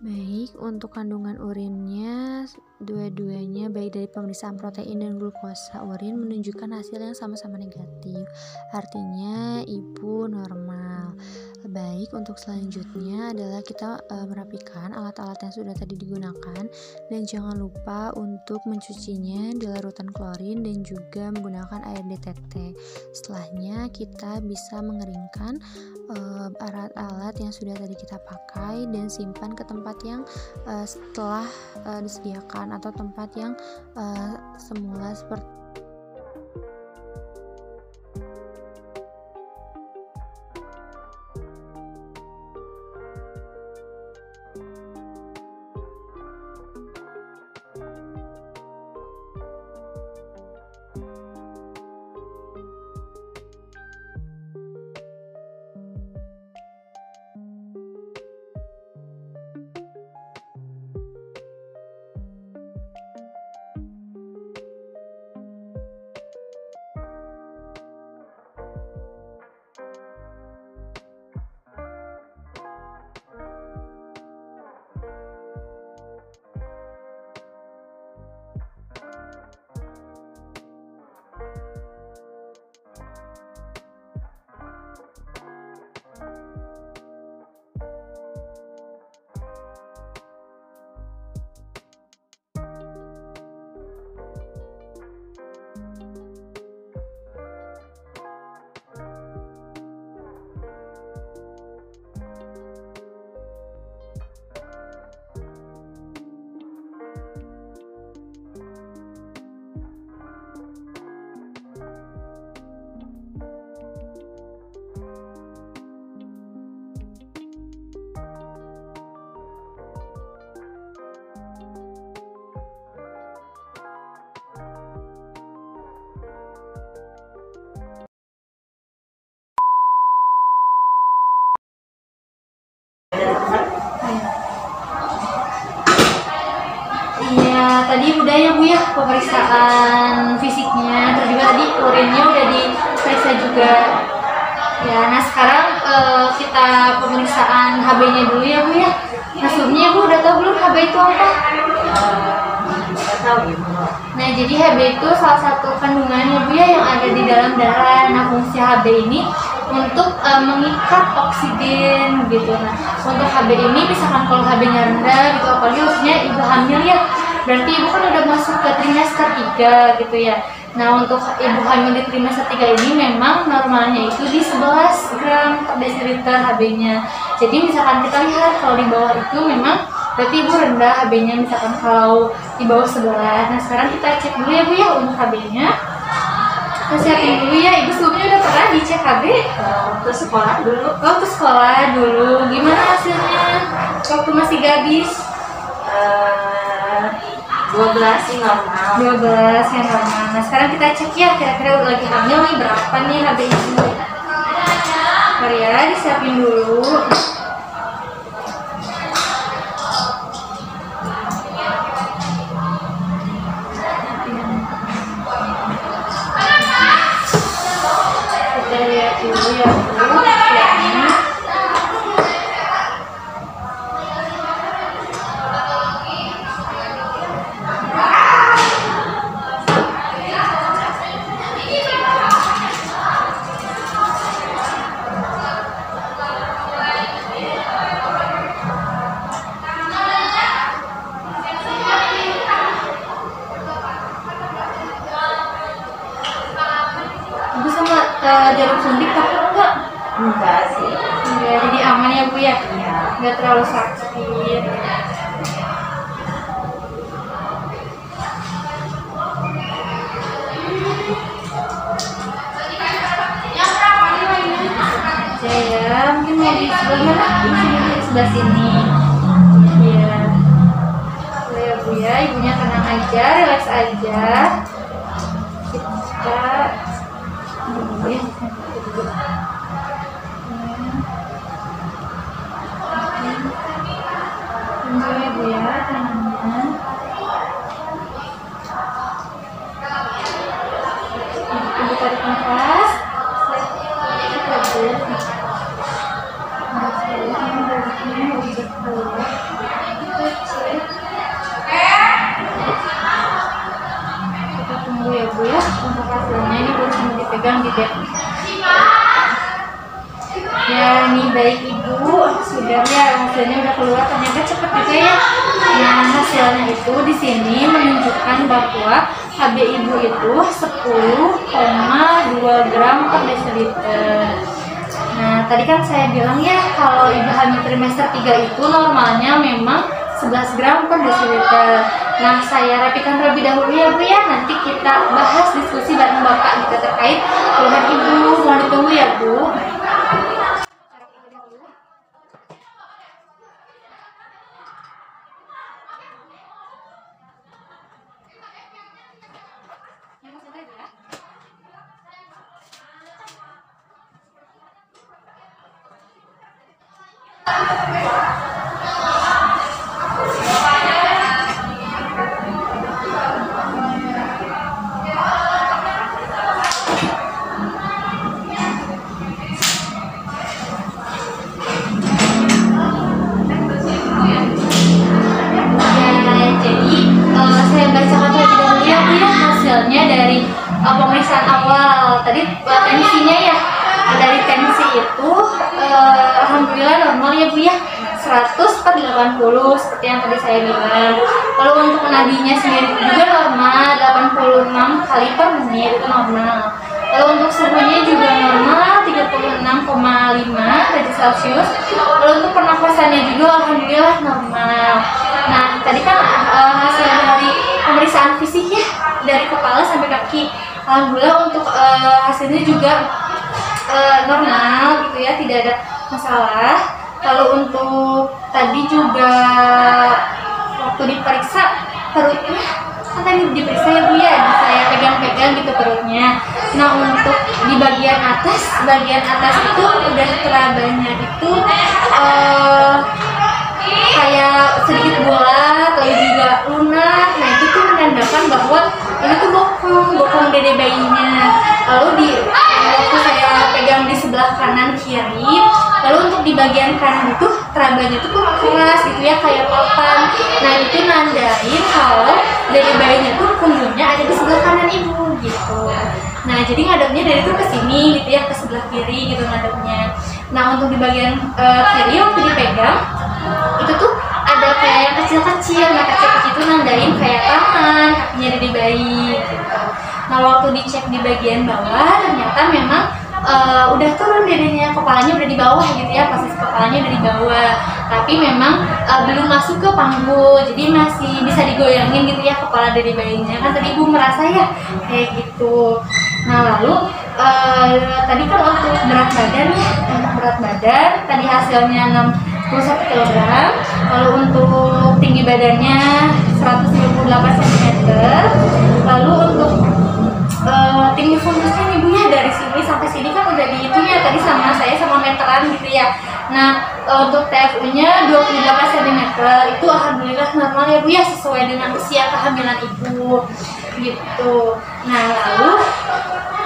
Speaker 4: Baik, untuk kandungan urinnya, dua-duanya baik dari pemeriksaan protein dan glukosa urin menunjukkan hasil yang sama-sama negatif. Artinya ibu normal. Baik, untuk selanjutnya adalah kita merapikan alat-alat yang sudah tadi digunakan dan jangan lupa untuk mencucinya di larutan klorin dan juga menggunakan air DTT. Setelahnya kita bisa mengeringkan alat-alat yang sudah tadi kita pakai dan simpan ke tempat yang setelah disediakan atau tempat yang semula seperti
Speaker 1: Iya, tadi udah ya Bu ya pemeriksaan fisiknya, terus juga tadi urinnya udah diperiksa juga. Ya, nah sekarang kita pemeriksaan HB-nya dulu ya Bu ya. Nah sebelumnya Bu udah tahu belum HB itu apa?
Speaker 2: Nggak tahu ya Bu.
Speaker 1: Nah jadi HB itu salah satu kandungan ya Bu ya yang ada di dalam darah. Nah fungsi HB ini untuk mengikat oksigen gitu. Nah untuk HB ini misalkan kalau HB-nya rendah gitu, apalagi khususnya ibu hamil ya, berarti ibu kan udah masuk ke trimester 3 gitu ya. Nah untuk ibu hamil di trimester 3 ini memang normalnya itu di 11 gram per desiliter HB-nya. Jadi misalkan kita lihat kalau di bawah itu memang berarti ibu rendah HB-nya, misalkan kalau di bawah 11. Nah sekarang kita cek dulu ya Bu ya untuk HB-nya. Kita siapin dulu ya, ibu sebelumnya udah pernah dicek HB?
Speaker 2: Waktu sekolah dulu.
Speaker 1: Waktu sekolah dulu, gimana hasilnya? Waktu masih gadis?
Speaker 2: 12 sih normal.
Speaker 1: 12 yang normal. Nah sekarang kita cek ya, kira-kira lagi hamil nih berapa nih HB-nya? Mari ya, disiapin dulu. Kita lihat dulu ya Bu, hasilnya. Ibu sama jarum suntik takut enggak?
Speaker 2: Enggak sih.
Speaker 1: Enggak, jadi aman ya Bu ya?
Speaker 2: Iya.
Speaker 1: Enggak terlalu sakit. Oke ya, mungkin mau di sebelah mana? Di sini, di sebelah sini. Iya. Boleh ya Bu ya, ibunya tenang aja, relax aja. Kita nungguin. Tunggu ya Bu ya, tangannya. Ibu tarik nafas. Bagus. Nah, sekarang dari sini keluar. juga. Ya nih baik ibu, sudah ya hasilnya udah keluar, ternyata cepet juga ya. Nah hasilnya itu di sini menunjukkan bahwa HB ibu itu 10,2 gram per desiliter. Nah tadi kan saya bilang ya kalau ibu hamil trimester 3 itu normalnya memang 11 gram per desiliter. Nah saya rapikan terlebih dahulu ya bu ya, nanti kita bahas diskusi bareng bapak juga terkait keluhan ibu. Mohon ditunggu ya bu. Pemeriksaan awal tadi tensinya ya, dari tensi itu alhamdulillah normal ya bu ya, 100/80 seperti yang tadi saya bilang. Lalu untuk nadinya sendiri juga normal, 86 kali per menit itu normal. Lalu untuk suhunya juga normal, 36,5 derajat Celcius. Lalu untuk pernafasannya juga alhamdulillah normal. Nah tadi kan hasil dari pemeriksaan fisik ya, dari kepala sampai kaki, alhamdulillah untuk hasilnya juga normal gitu ya, tidak ada masalah. Lalu untuk tadi juga waktu diperiksa perutnya, kan tadi diperiksa ya bu ya, saya pegang-pegang gitu perutnya. Nah untuk di bagian atas itu udah terabanya itu kayak sedikit bulat, lalu juga lunak. Nah itu tuh menandakan bahwa ini tuh bokong dede bayinya. Lalu waktu saya pegang di sebelah kanan kiri, lalu untuk di bagian kanan itu terabanya itu tuh keras gitu ya, kayak papan. Nah itu nandain kalau dede bayinya tuh punggungnya ada di sebelah kanan ibu gitu. Nah jadi ngadepnya dari itu ke sini gitu ya, ke sebelah kiri gitu ngadepnya. Nah untuk di bagian kiri waktu dipegang itu tuh ada kayak yang kecil-kecil. Nah kecil-kecil itu nandain kayak tangan, kakinya dede bayi gitu. Nah waktu dicek di bagian bawah ternyata memang udah turun dedenya, kepalanya udah di bawah gitu ya, posisi kepalanya udah di bawah, tapi memang belum masuk ke panggul, jadi masih bisa digoyangin gitu ya kepala dede bayinya. Kan tadi ibu merasa ya kayak gitu. Nah lalu tadi kan untuk berat badan ya, untuk berat badan tadi hasilnya 61 kg. Lalu untuk tinggi badannya 198 cm. Lalu untuk tinggi fundusnya nih bu ya, dari sini sampai sini kan udah dihitung ya tadi sama saya sama meteran gitu ya. Nah untuk TFU nya 28 cm itu alhamdulillah normal ya bu ya, sesuai dengan usia kehamilan ibu gitu. Nah lalu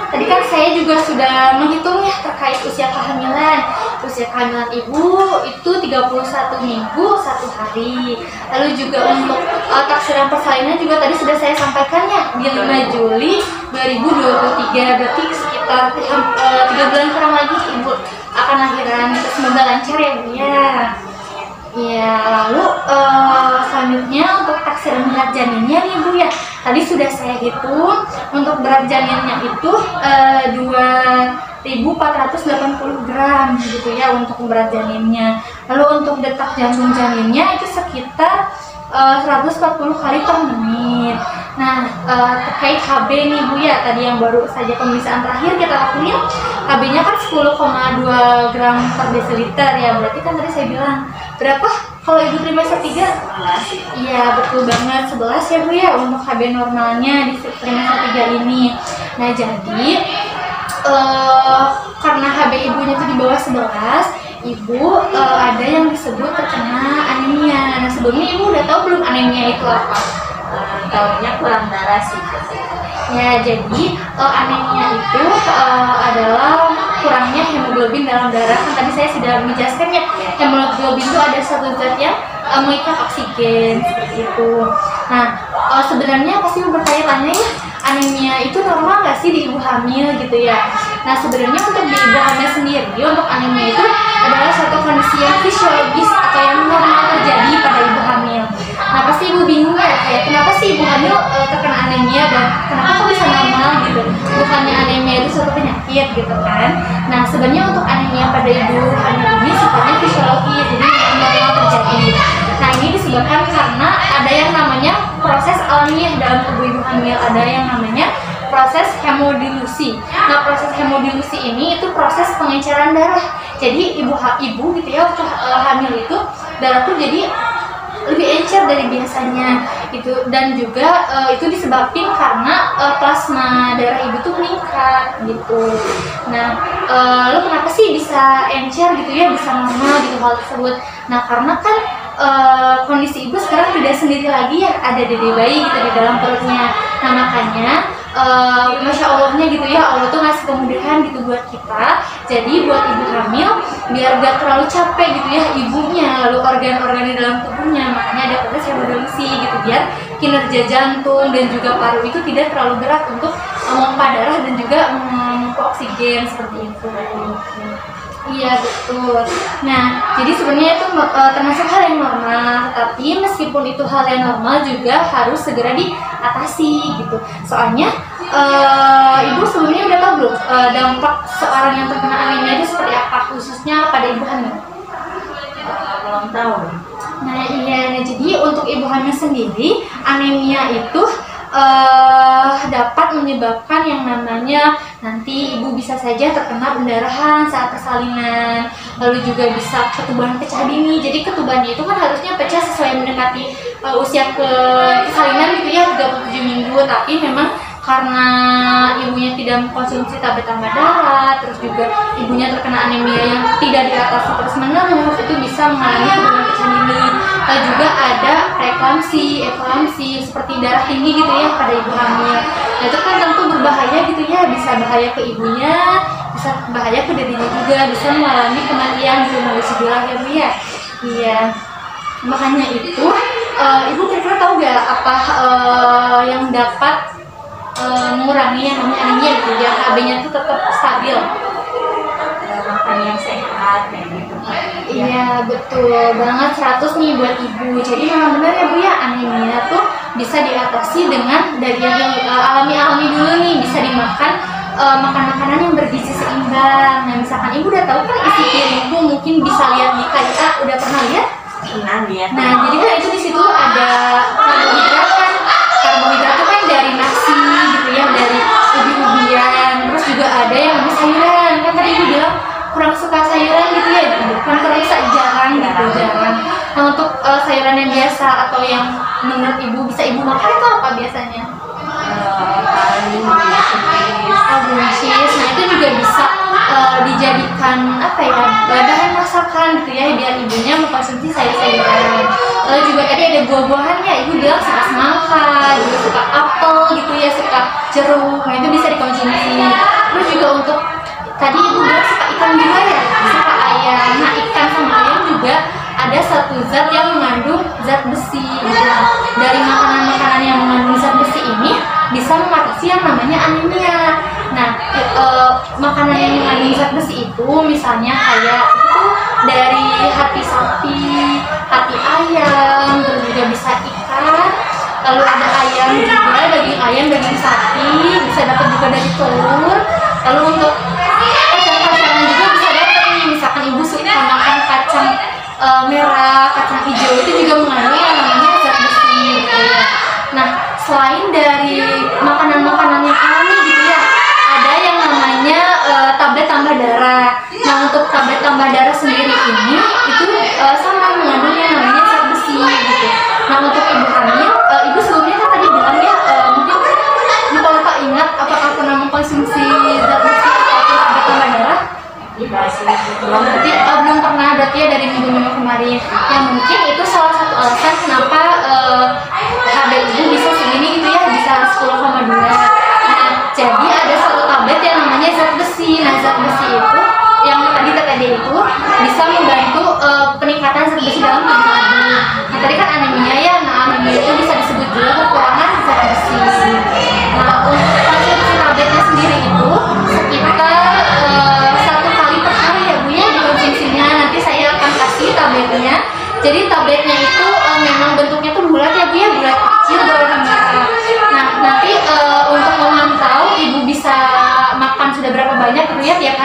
Speaker 1: tadi kan saya juga sudah menghitung ya terkait usia kehamilan. Usia kehamilan ibu itu 31 minggu 1 hari. Lalu juga untuk taksiran persalinan juga tadi sudah saya sampaikan ya, di 5 Juli 2023, berarti sekitar 3 bulan kurang lagi ibu akan lahiran. Semoga lancar ya bu ya. Ya lalu selanjutnya untuk taksiran berat janinnya nih bu ya, tadi sudah saya hitung untuk berat janinnya itu 2.480 gram gitu ya untuk berat janinnya. Lalu untuk detak jantung janinnya itu sekitar 140 kali per menit. Nah terkait HB nih bu ya, tadi yang baru saja pemeriksaan terakhir kita lakuin, HB-nya kan 10,2 gram per desiliter ya, berarti kan tadi saya bilang berapa kalau ibu trimester 3? Iya betul banget, 11 ya bu ya untuk HB normalnya di trimester 3 ini. Nah jadi karena HB ibunya itu di bawah 11, ibu ada yang disebut terkena anemia. Nah sebelumnya ibu udah tahu belum anemia itu apa?
Speaker 2: Tahunya kurang darah sih.
Speaker 1: Ya jadi anemia itu adalah kurangnya hemoglobin dalam darah. Kan tadi saya sudah menjelaskan ya, hemoglobin itu ada satu zat yang mengikat oksigen seperti itu. Nah sebenarnya pasti bertanya-tanya ya, anemia itu normal nggak sih di ibu hamil gitu ya. Nah sebenarnya untuk di ibu hamil sendiri untuk anemia itu adalah suatu kondisi yang fisiologis atau yang normal terjadi pada ibu hamil. Nah pasti ibu bingung ya, kayak kenapa sih ibu hamil terkena anemia dan kenapa kok bisa normal gitu, bukannya anemia itu suatu penyakit gitu kan. Nah sebenarnya untuk anemia pada ibu hamil ini sifatnya fisiologis, jadi normal terjadi. Nah ini disebabkan karena ada yang namanya proses alamiah dalam tubuh ibu hamil, ada yang namanya proses hemodilusi. Nah proses hemodilusi ini itu proses pengenceran darah. Jadi ibu gitu ya waktu hamil itu darah tuh jadi lebih encer dari biasanya gitu, dan juga itu disebabkan karena plasma darah ibu tuh meningkat gitu. Nah lalu kenapa sih bisa encer gitu ya, bisa normal gitu hal tersebut? Nah karena kan kondisi ibu sekarang tidak sendiri lagi ya, ada dede bayi gitu di dalam perutnya. Nah makanya Masya Allahnya gitu ya, Allah tuh ngasih kemudahan gitu buat kita. Jadi buat ibu hamil biar gak terlalu capek gitu ya ibunya, lalu organ-organ di dalam tubuhnya, makanya ada proses hemodilusi gitu biar kinerja jantung dan juga paru itu tidak terlalu berat untuk memompa darah dan juga memompa oksigen seperti itu. Iya betul. Nah jadi sebenarnya itu termasuk hal yang normal, tapi meskipun itu hal yang normal juga harus segera diatasi gitu. Soalnya ibu sebelumnya udah tahu belum dampak seorang yang terkena anemia itu seperti apa, khususnya pada ibu hamil?
Speaker 2: Belum tahu.
Speaker 1: Nah iya, nah jadi untuk ibu hamil sendiri anemia itu dapat menyebabkan yang namanya nanti ibu bisa saja terkena pendarahan saat persalinan, lalu juga bisa ketuban pecah dini. Jadi ketubannya itu kan harusnya pecah sesuai mendekati usia persalinan gitu ya, 37 minggu, tapi memang karena ibunya tidak mengkonsumsi tablet tambah darah, terus juga ibunya terkena anemia yang tidak diatasi terus menerus, itu bisa mengalami ketuban pecah dini. Lalu juga ada preeklamsi, eklamsi seperti darah tinggi gitu ya pada ibu hamil. Nah itu kan tentu berbahaya gitu ya, bisa bahaya ke ibunya, bisa bahaya ke dirinya juga, bisa mengalami kematian gitu, nauzubillah ya Bu ya. Iya, makanya itu ibu kira-kira tahu gak apa yang dapat mengurangi yang namanya anemia gitu, biar HB-nya itu tetap stabil?
Speaker 2: Makan yang sehat kayak gitu.
Speaker 1: Iya betul banget, 100 nih buat ibu. Jadi memang benar ya Bu ya, anemia tuh bisa diatasi dengan dari yang alami-alami dulu nih, bisa dimakan makan-makanan yang bergizi seimbang. Nah misalkan ibu udah tahu kan isi piringku, mungkin bisa lihat di KIA, udah pernah lihat?
Speaker 2: Pernah lihat.
Speaker 1: Nah jadi kan itu di situ ada karbohidrat kan, karbohidrat itu kan dari nasi gitu ya, dari ubi-ubian, terus juga ada yang namanya sayuran. Kan tadi ibu bilang kurang suka sayuran gitu ya, bukan kurang suka, jarang gitu, jarang. Nah untuk sayuran yang biasa atau yang menurut ibu bisa ibu makan itu apa biasanya? Buncis. Nah itu juga bisa dijadikan apa ya, bahan masakan gitu ya, biar ibunya mengkonsumsi sayur-sayuran. Lalu juga tadi ada buah-buahannya, ibu bilang suka semangka, juga suka apel gitu ya, suka jeruk. Nah itu bisa dikonsumsi. Terus juga untuk tadi ibu bilang suka ikan juga ya, suka ayam. Nah ikan sama ayam juga ada satu zat yang mengandung zat besi gitu. Dari makanan-makanan yang mengandung zat besi ini bisa mengatasi yang namanya anemia. Nah makanan yang mengandung zat besi itu misalnya kayak itu dari hati sapi, hati ayam, terus juga bisa ikan, lalu ada ayam juga, daging ayam, daging sapi, bisa dapat juga dari telur. Lalu untuk kacang-kacangan juga bisa dapat nih, misalkan ibu suka makan kacang merah, kacang hijau, itu juga mengandung yang namanya zat besi gitu ya. Nah selain dari makanan-makanan yang alami gitu ya, ada yang namanya tablet tambah darah. Nah untuk tablet tambah darah sendiri ini itu sama mengandung yang namanya zat besi gitu. Nah untuk ibu hamil, ibu sebelumnya kan tadi bilang ya, mungkin lupa ingat apakah pernah mengkonsumsi zat besi atau tablet tambah darah? Berarti belum pernah, berarti ya dari minggu-minggu kemarin. Yang mungkin itu salah satu alasan kenapa HB ibu bisa segini gitu ya, bisa 10,2. Nah jadi ada satu tablet yang namanya zat besi. Nah zat besi itu yang tadi itu bisa membantu peningkatan zat besi dalam tubuh ibu. Nah tadi kan anemia ya, nah anemia itu bisa disebut juga kekurangan zat besi. Nah untuk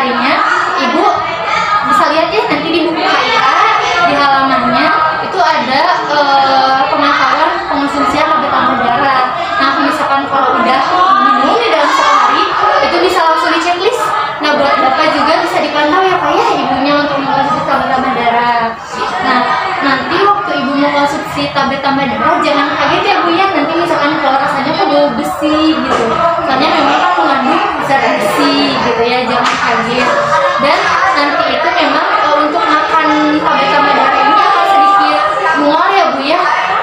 Speaker 1: harinya ibu bisa lihat ya nanti di buku KIA di halamannya itu ada pengetahuan pengonsumsian tablet tambah darah. Nah misalkan kalau udah minum di dalam satu hari itu bisa langsung di checklist. Nah buat bapak juga bisa dipantau ya pak ya ibunya untuk mengkonsumsi tablet tambah darah. Nah nanti waktu ibu mau konsumsi tablet tambah darah jangan kaget ya bu ya, nanti misalkan kalau rasanya kok bau besi gitu, soalnya memang kan mengandung zat besi gitu ya, jangan kaget. Dan nanti itu memang untuk makan tablet tambah darah ini akan sedikit mual ya bu ya.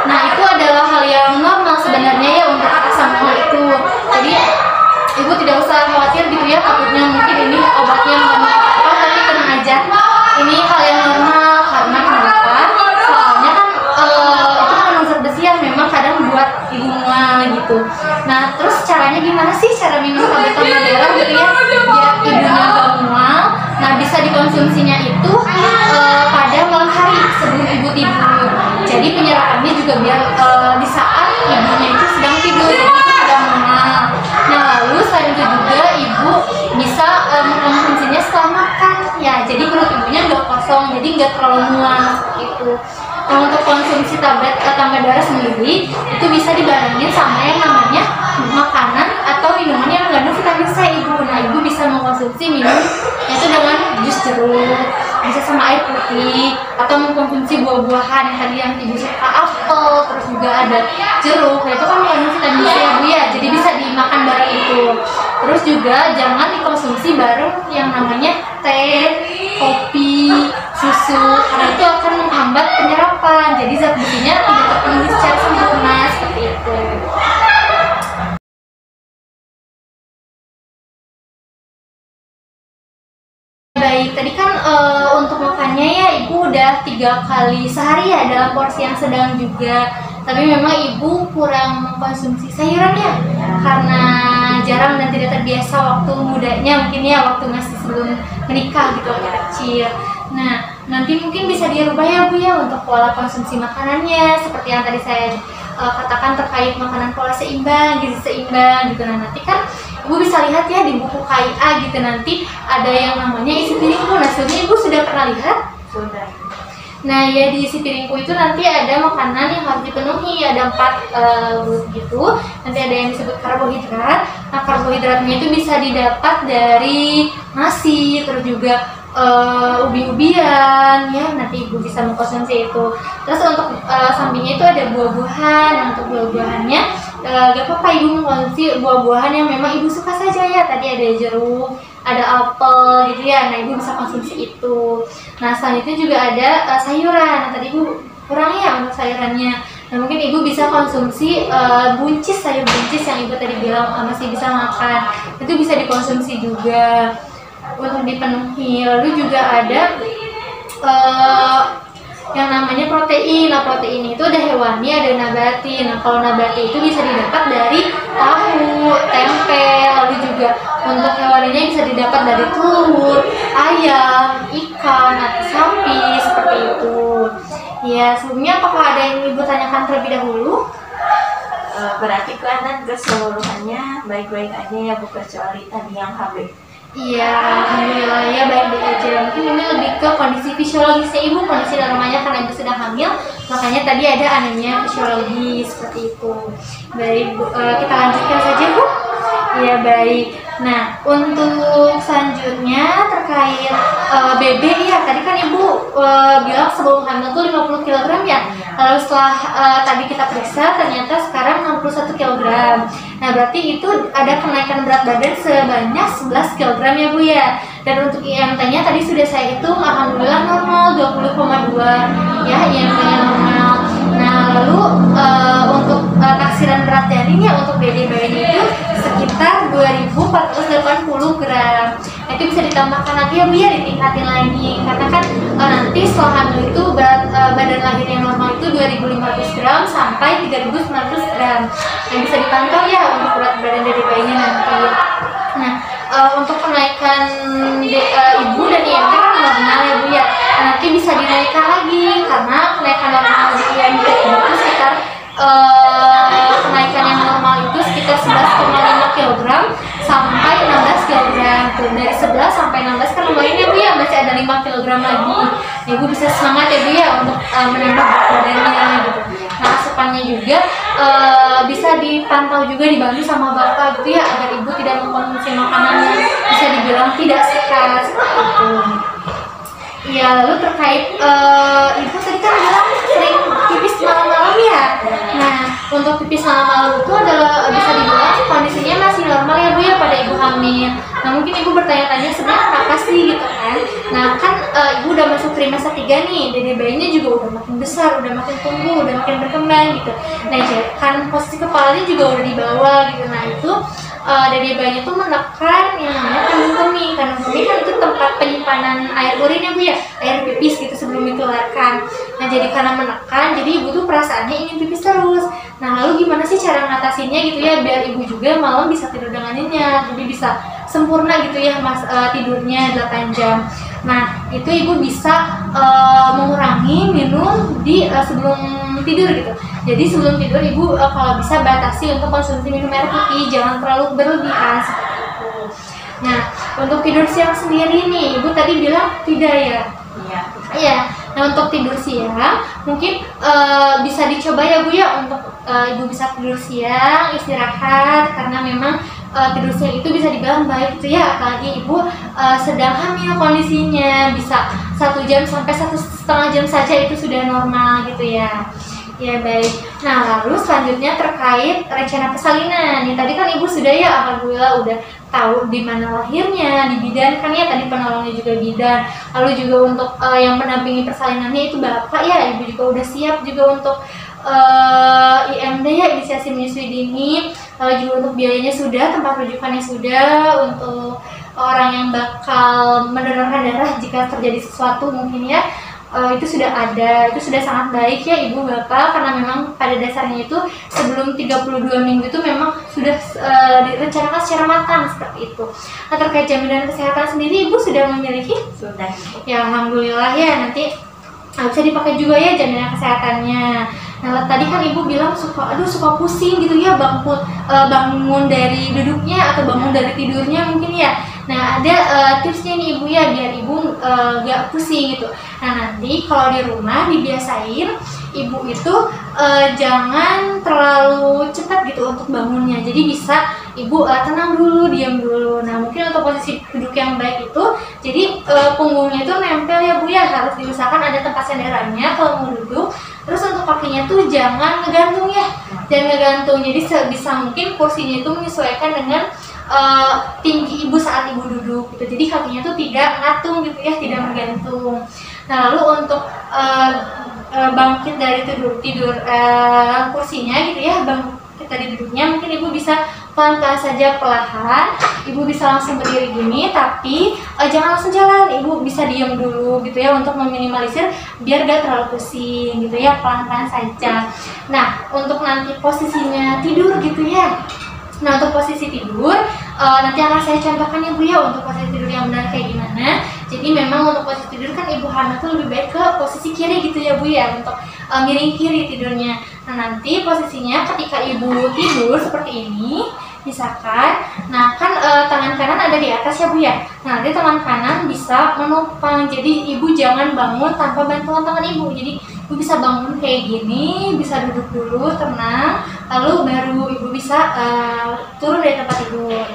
Speaker 1: Nah itu adalah hal yang normal sebenarnya ya untuk asam mual itu. Jadi ibu tidak usah khawatir gitu ya, takutnya mungkin ini obatnya nggak apa, tapi tenang aja, ini hal yang normal. Karena kenapa? Soalnya kan itu mengandung zat besi yang memang kadang buat ibu mual gitu. Nah terus caranya gimana sih cara minum tablet tambah darah gitu ya biar ibunya nggak mual? Nah bisa dikonsumsinya itu pada malam hari sebelum ibu tidur. Jadi penyerapannya juga biar di saat ibunya itu sedang tidur, jadi itu tidak mual. Nah lalu selain itu juga ibu bisa mengkonsumsinya setelah makan ya, jadi perut ibunya nggak kosong, jadi nggak terlalu mual gitu. Nah untuk konsumsi tablet tambah darah sendiri itu bisa dibarengin sama yang namanya makanan atau minuman yang mengandung vitamin C ibu. Nah ibu bisa mengkonsumsi minum itu dengan jus jeruk, bisa sama air putih, atau mengkonsumsi buah-buahan yang tadi yang ibu suka, apel, terus juga ada jeruk. Nah itu kan mengandung vitamin C ya bu ya, jadi bisa dimakan bareng itu. Terus juga jangan dikonsumsi bareng yang namanya teh, kopi, susu, karena itu akan menghambat penyerapan, jadi zat besinya tidak terpenuhi secara sempurna seperti itu. Baik, tadi kan untuk makannya ya ibu udah 3 kali sehari ya dalam porsi yang sedang juga. Tapi memang ibu kurang mengkonsumsi sayuran ya, karena jarang dan tidak terbiasa waktu mudanya mungkin ya, waktu masih sebelum menikah gitu, waktu kecil. Nah nanti mungkin bisa dirubah ya bu ya untuk pola konsumsi makanannya seperti yang tadi saya katakan terkait makanan pola seimbang, gizi seimbang gitu. Nah nanti kan ibu bisa lihat ya di buku KIA gitu, nanti ada yang namanya isi piringku. Nah sebelumnya ibu sudah pernah lihat?
Speaker 2: Sudah.
Speaker 1: Nah ya di isi piringku itu nanti ada makanan yang harus dipenuhi, ada 4 gitu. Nanti ada yang disebut karbohidrat. Nah karbohidratnya itu bisa didapat dari nasi, terus juga ubi-ubian ya, nanti ibu bisa mengkonsumsi itu. Terus untuk sampingnya itu ada buah-buahan. Untuk buah-buahannya gak apa-apa ibu mengkonsumsi buah-buahan yang memang ibu suka saja ya. Tadi ada jeruk, ada apel gitu ya, nah ibu bisa konsumsi itu. Nah selanjutnya juga ada sayuran. Nah tadi ibu kurang ya untuk sayurannya. Nah mungkin ibu bisa konsumsi buncis, sayur buncis yang ibu tadi bilang masih bisa makan, itu bisa dikonsumsi juga untuk dipenuhi. Lalu juga ada yang namanya protein. Nah protein itu ada hewani, ada nabati. Nah kalau nabati itu bisa didapat dari tahu, tempe. Lalu juga untuk hewaninya bisa didapat dari telur, ayam, ikan, atau sapi seperti itu. Ya sebelumnya apakah ada yang ibu tanyakan terlebih dahulu?
Speaker 2: Berarti kanan keseluruhannya baik-baik aja ya bu, kecuali tadi yang HB.
Speaker 1: Iya, alhamdulillah ya baik-baik aja. Mungkin ini lebih ke kondisi fisiologisnya ibu, kondisi normalnya karena ibu sedang hamil, makanya tadi ada anemia fisiologis seperti itu. Baik bu, kita lanjutkan saja bu. Ya baik. Nah untuk selanjutnya terkait BB ya, tadi kan ibu bilang sebelum hamil tuh 50 kg ya. Lalu setelah tadi kita periksa ternyata sekarang 61 kg. Nah berarti itu ada kenaikan berat badan sebanyak 11 kg ya bu ya. Dan untuk IMT-nya tadi sudah saya hitung, alhamdulillah normal 20,2 ya, IMT-nya normal. Nah lalu untuk taksiran berat janinnya untuk dede bayinya itu sekitar 2480 gram. Nah, itu bisa ditambahkan lagi ya bu ya, ditingkatin lagi karena kan nanti setelah hamil itu berat badan lahir yang normal itu 2500 gram sampai 3900 gram. Nah bisa dipantau ya untuk berat badan dede bayinya nanti. Nah untuk kenaikan ibu dan IMT kan normal ya bu ya. Nah, nanti bisa dinaikkan lagi karena kenaikan normal di IMT itu sekitar kenaikan yang normal itu sekitar 11,5 kg sampai 16 kg. gitu. Dari 11 sampai 16 kan lumayan ya Bu ya, masih ada 5 kg lagi. Nah, Ibu bisa semangat ya Bu ya untuk menambah berat badannya gitu. Nah, asupannya juga bisa dipantau juga, dibantu sama Bapak gitu ya, agar Ibu tidak mengkonsumsi makanan yang bisa dibilang tidak sehat seperti itu. Iya, lalu terkait Ibu tadi kan bilang sering pipis malam-malam ya. Nah, untuk pipis malam-malam itu adalah bisa dibilang kondisinya masih normal ya Bu ya pada Ibu hamil. Nah, mungkin Ibu bertanya-tanya sebenarnya kenapa sih gitu kan. Nah, kan Ibu udah masuk trimester 3 nih, dede bayinya juga udah makin besar, udah makin tumbuh, udah makin berkembang gitu. Nah, jadi kan posisi kepalanya juga udah di bawah gitu. Nah, itu dede bayinya tuh menekan yang namanya kandung kemih. Kandung kemih kan itu tempat penyimpanan air urin ya Bu ya, air pipis gitu sebelum dikeluarkan. Nah, jadi karena menekan, jadi Ibu tuh perasaannya ingin pipis terus. Nah, lalu gimana sih cara ngatasinnya gitu ya, biar Ibu juga malam bisa tidur dengan nyenyak, jadi bisa sempurna gitu ya tidurnya 8 jam. Nah, itu Ibu bisa mengurangi minum di sebelum tidur gitu. Jadi sebelum tidur Ibu kalau bisa batasi untuk konsumsi minum air putih, jangan terlalu berlebihan seperti itu. Nah, untuk tidur siang sendiri nih, Ibu tadi bilang tidak ya? Iya. Nah, untuk tidur siang mungkin bisa dicoba ya Bu ya, untuk Ibu bisa tidur siang, istirahat, karena memang tidur siang itu bisa dibilang baik gitu ya, apalagi Ibu sedang hamil kondisinya, bisa 1 jam sampai 1,5 jam saja itu sudah normal gitu ya. Ya baik. Nah, lalu selanjutnya terkait rencana persalinan. Nih tadi kan Ibu sudah ya, alhamdulillah udah tahu di mana lahirnya, di bidan kan ya, tadi penolongnya juga bidan. Lalu juga untuk yang mendampingi persalinannya itu Bapak ya, Ibu juga udah siap juga untuk IMD ya, inisiasi menyusui dini. Lalu juga untuk biayanya sudah, tempat rujukannya sudah, untuk orang yang bakal mendonorkan darah jika terjadi sesuatu mungkin ya. Itu sudah ada, itu sudah sangat baik ya Ibu Bapak, karena memang pada dasarnya itu sebelum 32 minggu itu memang sudah direncanakan secara matang seperti itu. Nah, terkait jaminan kesehatan sendiri Ibu sudah memiliki?
Speaker 2: Sudah.
Speaker 1: Ya alhamdulillah ya, nanti bisa dipakai juga ya jaminan kesehatannya. Nah, tadi kan Ibu bilang suka pusing gitu ya, bangun dari duduknya atau bangun dari tidurnya mungkin ya. Nah, ada tipsnya nih Ibu ya, biar Ibu gak pusing gitu. Nah, nanti kalau di rumah dibiasain Ibu itu jangan terlalu cepat gitu untuk bangunnya. Jadi bisa Ibu tenang dulu, diam dulu. Nah, mungkin untuk posisi duduk yang baik itu, jadi punggungnya itu nempel ya Bu ya, harus diusahakan ada tempat sandarannya kalau mau duduk. Terus untuk kakinya tuh jangan ngegantung ya, jangan ngegantung. Jadi sebisa mungkin kursinya itu menyesuaikan dengan tinggi Ibu saat Ibu duduk gitu. Jadi kakinya tuh tidak ngatung gitu ya, tidak menggantung. Nah, lalu untuk bangkit dari tidur kursinya gitu ya, bangkit dari duduknya, mungkin Ibu bisa pelan-pelan saja, perlahan. Ibu bisa langsung berdiri gini, tapi jangan langsung jalan. Ibu bisa diam dulu gitu ya, untuk meminimalisir biar gak terlalu pusing gitu ya, pelan-pelan saja. Nah, untuk nanti posisinya tidur gitu ya. Nah, untuk posisi tidur nanti akan saya contohkan ya Bu ya, untuk posisi tidur yang benar kayak gimana. Jadi memang untuk posisi tidur kan Ibu hamil tuh lebih baik ke posisi kiri gitu ya Bu ya, untuk miring kiri tidurnya. Nah, nanti posisinya ketika Ibu tidur seperti ini, misalkan, nah kan tangan kanan ada di atas ya Bu ya. Nah, nanti tangan kanan bisa menopang, jadi Ibu jangan bangun tanpa bantuan tangan Ibu. Jadi Ibu bisa bangun kayak gini, bisa duduk dulu tenang, lalu baru Ibu bisa turun dari tempat tidur.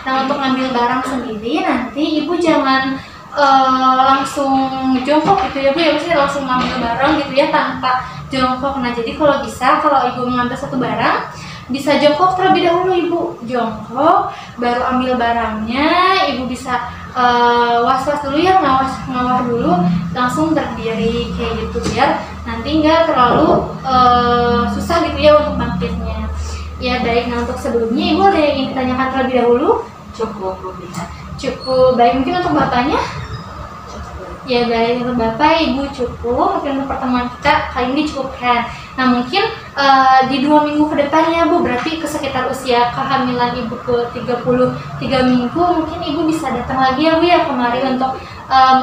Speaker 1: Nah, untuk ngambil barang sendiri nanti Ibu jangan langsung jongkok gitu ya Bu ya, maksudnya langsung ngambil barang gitu ya tanpa jongkok. Nah, jadi kalau bisa, kalau Ibu mengambil satu barang, bisa jongkok terlebih dahulu Ibu, jongkok, baru ambil barangnya. Ibu bisa was-was dulu ya, ngawah dulu, langsung berdiri kayak gitu, biar nanti nggak terlalu susah gitu ya untuk bangkitnya. Ya baik, nah untuk sebelumnya Ibu ada yang ingin ditanyakan terlebih dahulu?
Speaker 2: Cukup bisa.
Speaker 1: Cukup, baik, mungkin untuk Bapaknya? Ya baik, untuk Bapak Ibu cukup, mungkin untuk pertemuan kita kali ini cukupkan. Nah, mungkin di 2 minggu ke depannya Bu, berarti ke sekitar usia kehamilan Ibu ke 33 minggu, mungkin Ibu bisa datang lagi ya Bu ya kemari untuk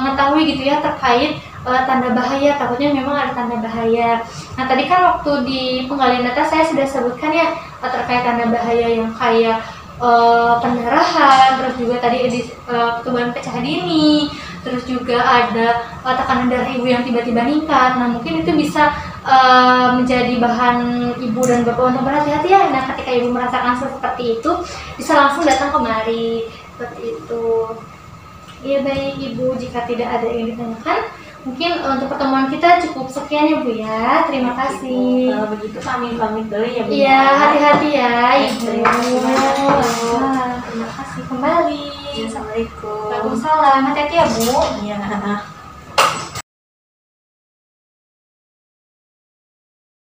Speaker 1: mengetahui gitu ya terkait tanda bahaya, takutnya memang ada tanda bahaya. Nah, tadi kan waktu di penggalian data saya sudah sebutkan ya terkait tanda bahaya yang kayak pendarahan, terus juga tadi pertumbuhan pecah dini, terus juga ada tekanan darah ibu yang tiba-tiba meningkat. Nah mungkin itu bisa menjadi bahan ibu dan bapak untuk berhati-hati ya. Nah ketika ibu merasakan seperti itu bisa langsung datang kemari seperti itu. Iya baik ibu, jika tidak ada yang ditanyakan mungkin untuk pertemuan kita cukup sekian ya Bu ya. Terima kasih.
Speaker 2: Kalau begitu kami pamit dulu ya Bu.
Speaker 1: Iya, hati-hati ya Ibu.
Speaker 2: Terima kasih banyak.
Speaker 1: Terima kasih kembali.
Speaker 2: Assalamualaikum.
Speaker 1: Waalaikumsalam. Hati-hati ya Bu.
Speaker 2: Iya.